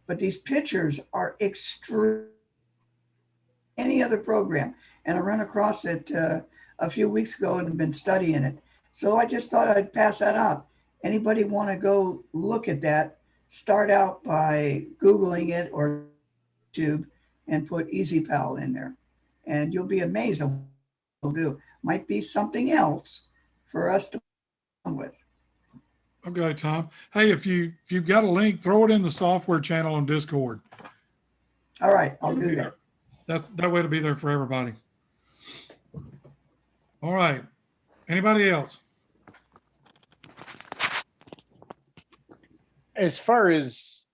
but these pictures are extreme. Any other program, and I ran across it a few weeks ago and been studying it. So I just thought I'd pass that out. Anybody want to go look at that? Start out by Googling it or YouTube and put EasyPal in there, and you'll be amazed at what it'll do. Might be something else for us to come with. Okay, Tom. Hey, if you've got a link, throw it in the software channel on Discord. All right, I'll do that. That way it'll be there for everybody. All right. Anybody else? As far as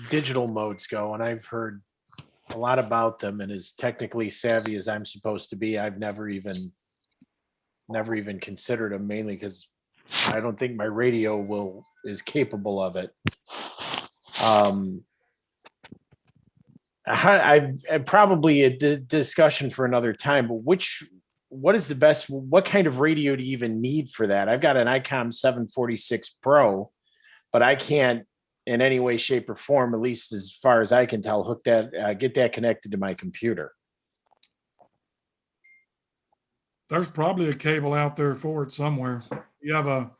digital modes go, and I've heard a lot about them, and as technically savvy as I'm supposed to be, I've never even considered them, mainly because I don't think my radio is capable of it. I probably a discussion for another time, but what is the best, what kind of radio do you even need for that? I've got an ICOM 746 Pro, but I can't in any way, shape, or form, at least as far as I can tell, hook that, get that connected to my computer. There's probably a cable out there for it somewhere. You have a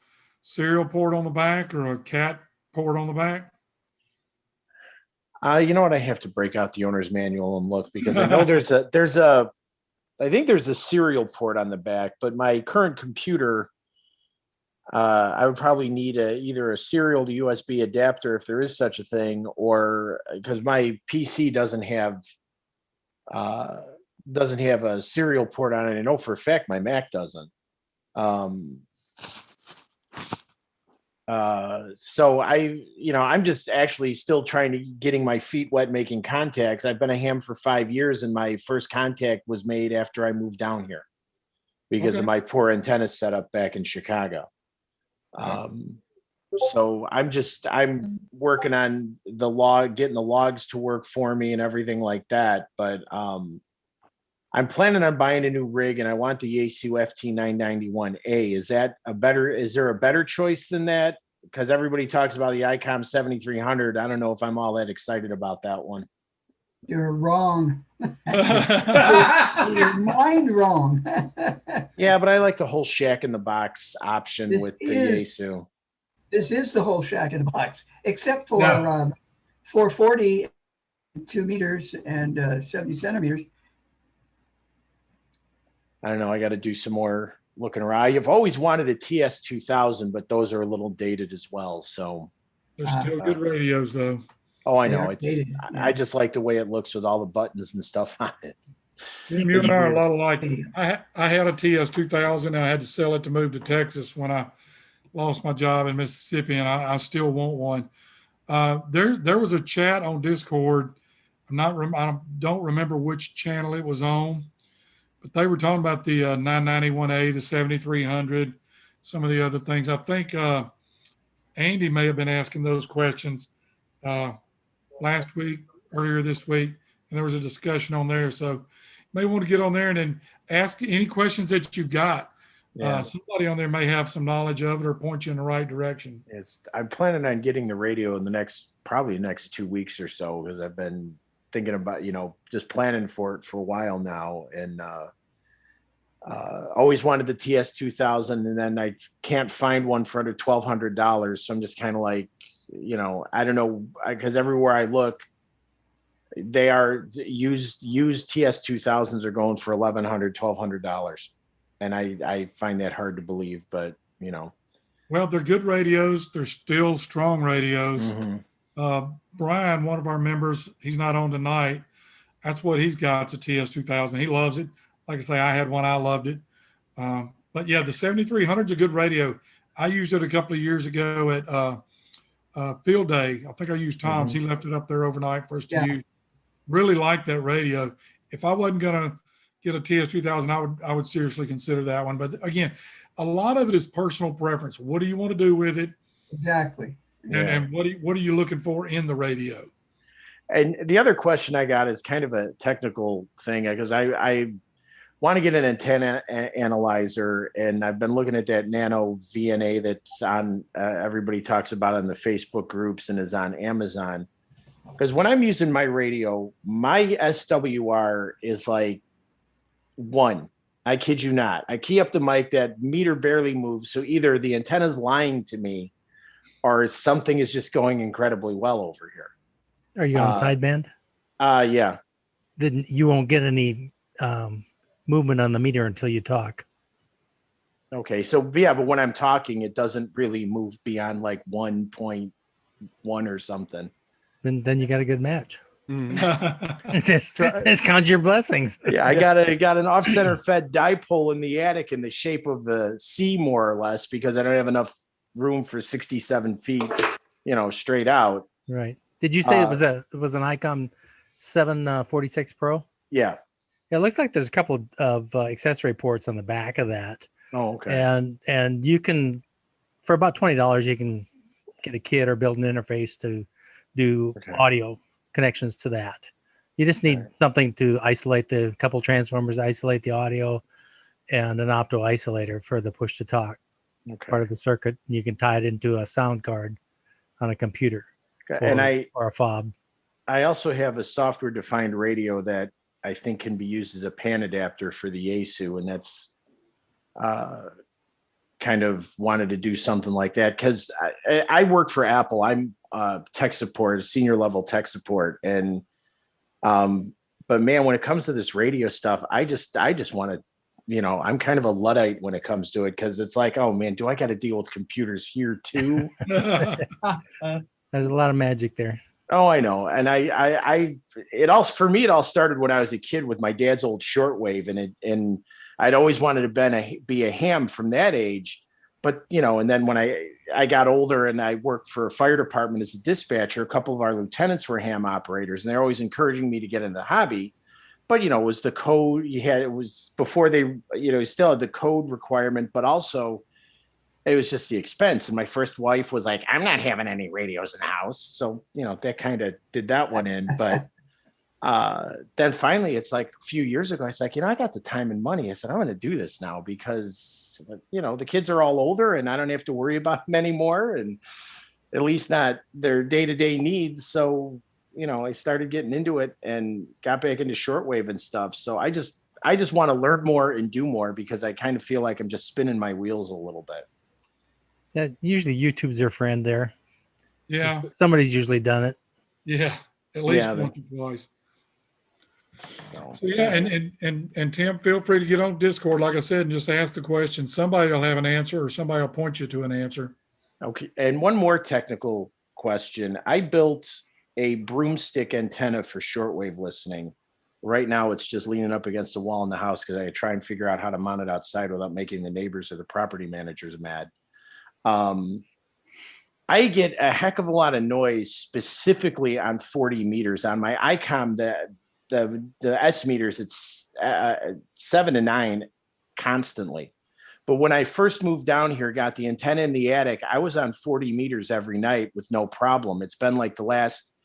serial port on the back or a cat port on the back? You know what? I have to break out the owner's manual and look, because I know I think there's a serial port on the back, but my current computer, I would probably need either a serial to USB adapter, if there is such a thing, or because my PC doesn't have a serial port on it. I know for a fact my Mac doesn't. So I'm just actually still getting my feet wet making contacts. I've been a ham for 5 years, and my first contact was made after I moved down here because of my poor antenna setup back in Chicago. So I'm working on getting the logs to work for me and everything like that. But I'm planning on buying a new rig, and I want the Yaesu FT991A. Is there a better choice than that? Because everybody talks about the ICOM 7300. I don't know if I'm all that excited about that one. You're wrong. Your mind wrong. Yeah, but I like the whole shack in the box option with the Yaesu. This is the whole shack in the box, except for 440, 2 meters and 70 centimeters. I don't know. I got to do some more looking around. I've always wanted a TS2000, but those are a little dated as well. So they're still good radios, though. Oh, I know. I just like the way it looks with all the buttons and stuff on it. You and I are a lot alike. I had a TS2000, and I had to sell it to move to Texas when I lost my job in Mississippi, and I still want one. There was a chat on Discord. I don't remember which channel it was on, but they were talking about the 991A, the 7300, some of the other things. I think Andy may have been asking those questions last week, earlier this week, and there was a discussion on there. So you may want to get on there and then ask any questions that you've got. Yeah. Somebody on there may have some knowledge of it or point you in the right direction. I'm planning on getting the radio in probably the next 2 weeks or so, because I've been thinking about, just planning for it for a while now. And always wanted the TS2000, and then I can't find one for under $1,200. So I'm just kind of like, I don't know, because everywhere I look, they are used TS2000s are going for $1,100, $1,200. And I find that hard to believe, but Well, they're good radios. They're still strong radios. Mm-hmm. Brian, one of our members, he's not on tonight. That's what he's got. It's a TS2000. He loves it. Like I say, I had one. I loved it. But yeah, the 7300 is a good radio. I used it a couple of years ago at Field Day. I think I used Tom's. Mm-hmm. He left it up there overnight for us to use. Really like that radio. If I wasn't going to get a TS2000, I would seriously consider that one. But again, a lot of it is personal preference. What do you want to do with it? Exactly. And what are you looking for in the radio? And the other question I got is kind of a technical thing because I want to get an antenna analyzer, and I've been looking at that Nano VNA that's on everybody talks about on the Facebook groups and is on Amazon. Because when I'm using my radio, my SWR is like 1. I kid you not. I key up the mic, that meter barely moves. So either the antenna's lying to me or something is just going incredibly well over here. Are you on sideband? Yeah. Then you won't get any movement on the meter until you talk. Okay. So yeah, but when I'm talking, it doesn't really move beyond like 1.1 or something. Then you got a good match. Just count your blessings. Yeah, I got an off-center fed dipole in the attic in the shape of a C, more or less, because I don't have enough room for 67 feet, straight out. Right. Did you say it was an ICOM 746 Pro? Yeah. It looks like there's a couple of accessory ports on the back of that. Oh, okay. And you can, for about $20, you can get a kit or build an interface to do audio connections to that. You just need something to isolate the couple transformers, isolate the audio, and an opto isolator for the push to talk part of the circuit. You can tie it into a sound card on a computer or a fob. I also have a software defined radio that I think can be used as a pan adapter for the Yaesu, and that's kind of wanted to do something like that because I work for Apple. I'm tech support, senior level tech support, and but man, when it comes to this radio stuff, I just want to, I'm kind of a Luddite when it comes to it because it's like, oh man, do I got to deal with computers here too? There's a lot of magic there. Oh, I know. And for me, it all started when I was a kid with my dad's old shortwave, and I'd always wanted to be a ham from that age. But, and then when I got older and I worked for a fire department as a dispatcher, a couple of our lieutenants were ham operators, and they're always encouraging me to get in the hobby. But, it was the code it was before they, still had the code requirement, but also it was just the expense. And my first wife was like, I'm not having any radios in the house. So, that kind of did that one in. But then finally, it's like a few years ago, I was like, I got the time and money. I said, I'm going to do this now because, the kids are all older and I don't have to worry about them anymore. And at least not their day-to-day needs. So, I started getting into it and got back into shortwave and stuff. So I just want to learn more and do more because I kind of feel like I'm just spinning my wheels a little bit. Yeah, usually YouTube's your friend there. Yeah. Somebody's usually done it. Yeah, at least once or twice. So yeah, and Tim, feel free to get on Discord, like I said, and just ask the question. Somebody will have an answer, or somebody will point you to an answer. Okay, and one more technical question. I built a broomstick antenna for shortwave listening. Right now, it's just leaning up against the wall in the house because I try and figure out how to mount it outside without making the neighbors or the property managers mad. I get a heck of a lot of noise specifically on 40 meters. On my ICOM, the S meters, it's 7 to 9 constantly. But when I first moved down here, got the antenna in the attic, I was on 40 meters every night with no problem. It's been like the last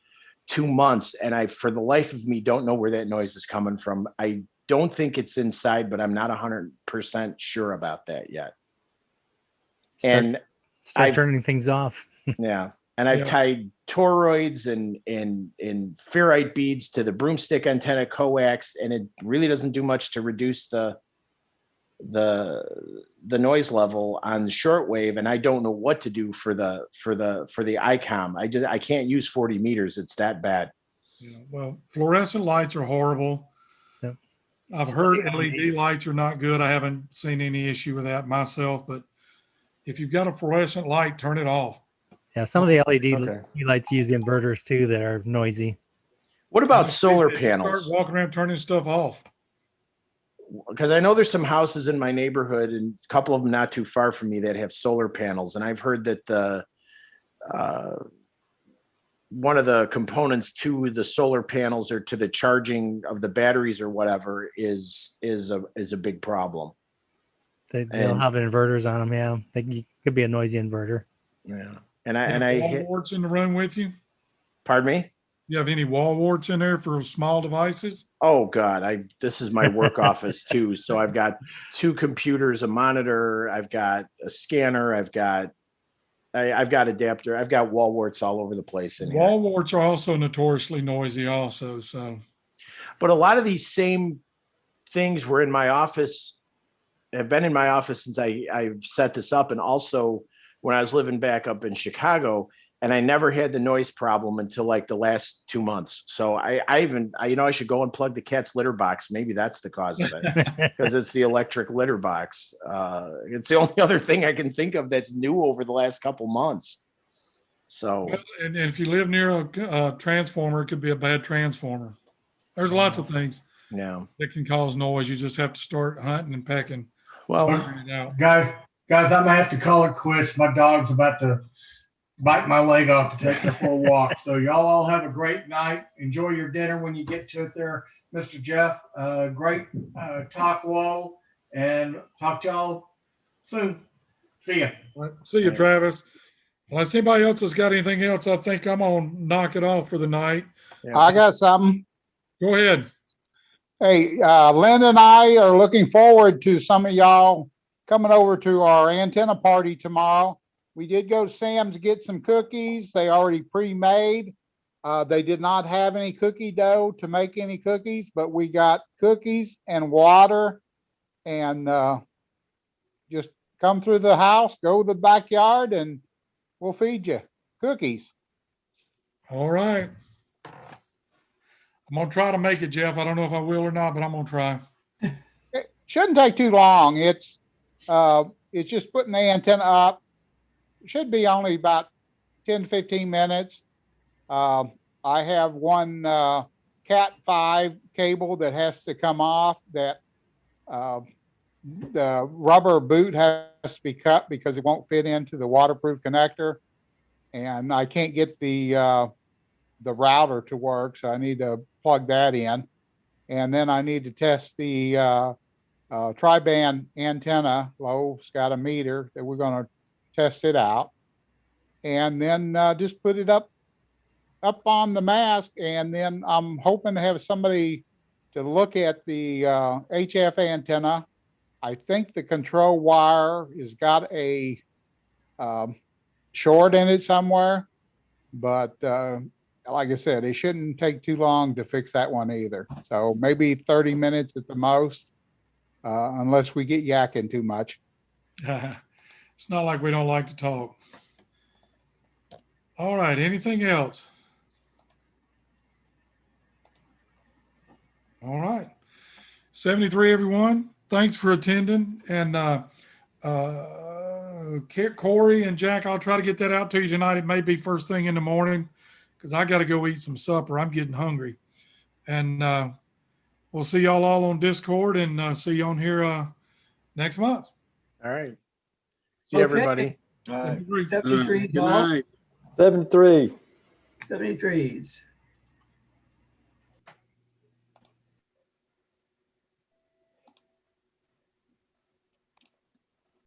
2 months, and I, for the life of me, don't know where that noise is coming from. I don't think it's inside, but I'm not 100% sure about that yet. Start turning things off. Yeah. And I've tied toroids and ferrite beads to the broomstick antenna coax, and it really doesn't do much to reduce the noise level on the shortwave. And I don't know what to do for the ICOM. I can't use 40 meters. It's that bad. Yeah, well, fluorescent lights are horrible. Yep. I've heard LED lights are not good. I haven't seen any issue with that myself, but if you've got a fluorescent light, turn it off. Yeah, some of the LED lights use inverters too that are noisy. What about solar panels? Start walking around turning stuff off. Because I know there's some houses in my neighborhood, and a couple of them not too far from me, that have solar panels. And I've heard that the one of the components to the solar panels or to the charging of the batteries or whatever is a big problem. They'll have inverters on them. Yeah, it could be a noisy inverter. Yeah, and I hit boards in the room with you. Pardon me? You have any wall warts in there for small devices? Oh God, this is my work office too. So I've got 2 computers, a monitor, I've got a scanner, I've got adapter, I've got wall warts all over the place in here. Wall warts are also notoriously noisy also, so. But a lot of these same things were in my office, have been in my office since I've set this up, and also when I was living back up in Chicago, and I never had the noise problem until like the last 2 months. So I should go and plug the cat's litter box. Maybe that's the cause of it, because it's the electric litter box. It's the only other thing I can think of that's new over the last couple months. So, and if you live near a transformer, it could be a bad transformer. There's lots of things that can cause noise. You just have to start hunting and pecking. Well, guys, I'm gonna have to call it quits. My dog's about to bite my leg off to take her for a walk. So y'all all have a great night. Enjoy your dinner when you get to it there, Mr. Jeff. Great talk, Lowell, and talk to y'all soon. See ya. See you, Travis. Unless anybody else has got anything else, I think I'm gonna knock it off for the night. I got something. Go ahead. Hey, Lynn and I are looking forward to some of y'all coming over to our antenna party tomorrow. We did go to Sam's, get some cookies. They already pre-made. They did not have any cookie dough to make any cookies, but we got cookies and water, and just come through the house, go to the backyard, and we'll feed you cookies. All right. I'm gonna try to make it, Jeff. I don't know if I will or not, but I'm gonna try. It shouldn't take too long. It's just putting the antenna up. It should be only about 10 to 15 minutes. I have one Cat 5 cable that has to come off. That the rubber boot has to be cut because it won't fit into the waterproof connector, and I can't get the router to work, so I need to plug that in. And then I need to test the tri-band antenna. Lowell's got a meter that we're going to test it out, and then just put it up on the mast. And then I'm hoping to have somebody to look at the HF antenna. I think the control wire has got a short in it somewhere, but like I said, it shouldn't take too long to fix that one either. So maybe 30 minutes at the most, unless we get yakking too much. It's not like we don't like to talk. All right. Anything else? All right. 73, everyone. Thanks for attending. And Corey and Jack, I'll try to get that out to you tonight. It may be first thing in the morning, because I got to go eat some supper. I'm getting hungry. And we'll see y'all all on Discord, and see you on here next month. All right. See everybody. 73. 73. Good night. 73. 73s.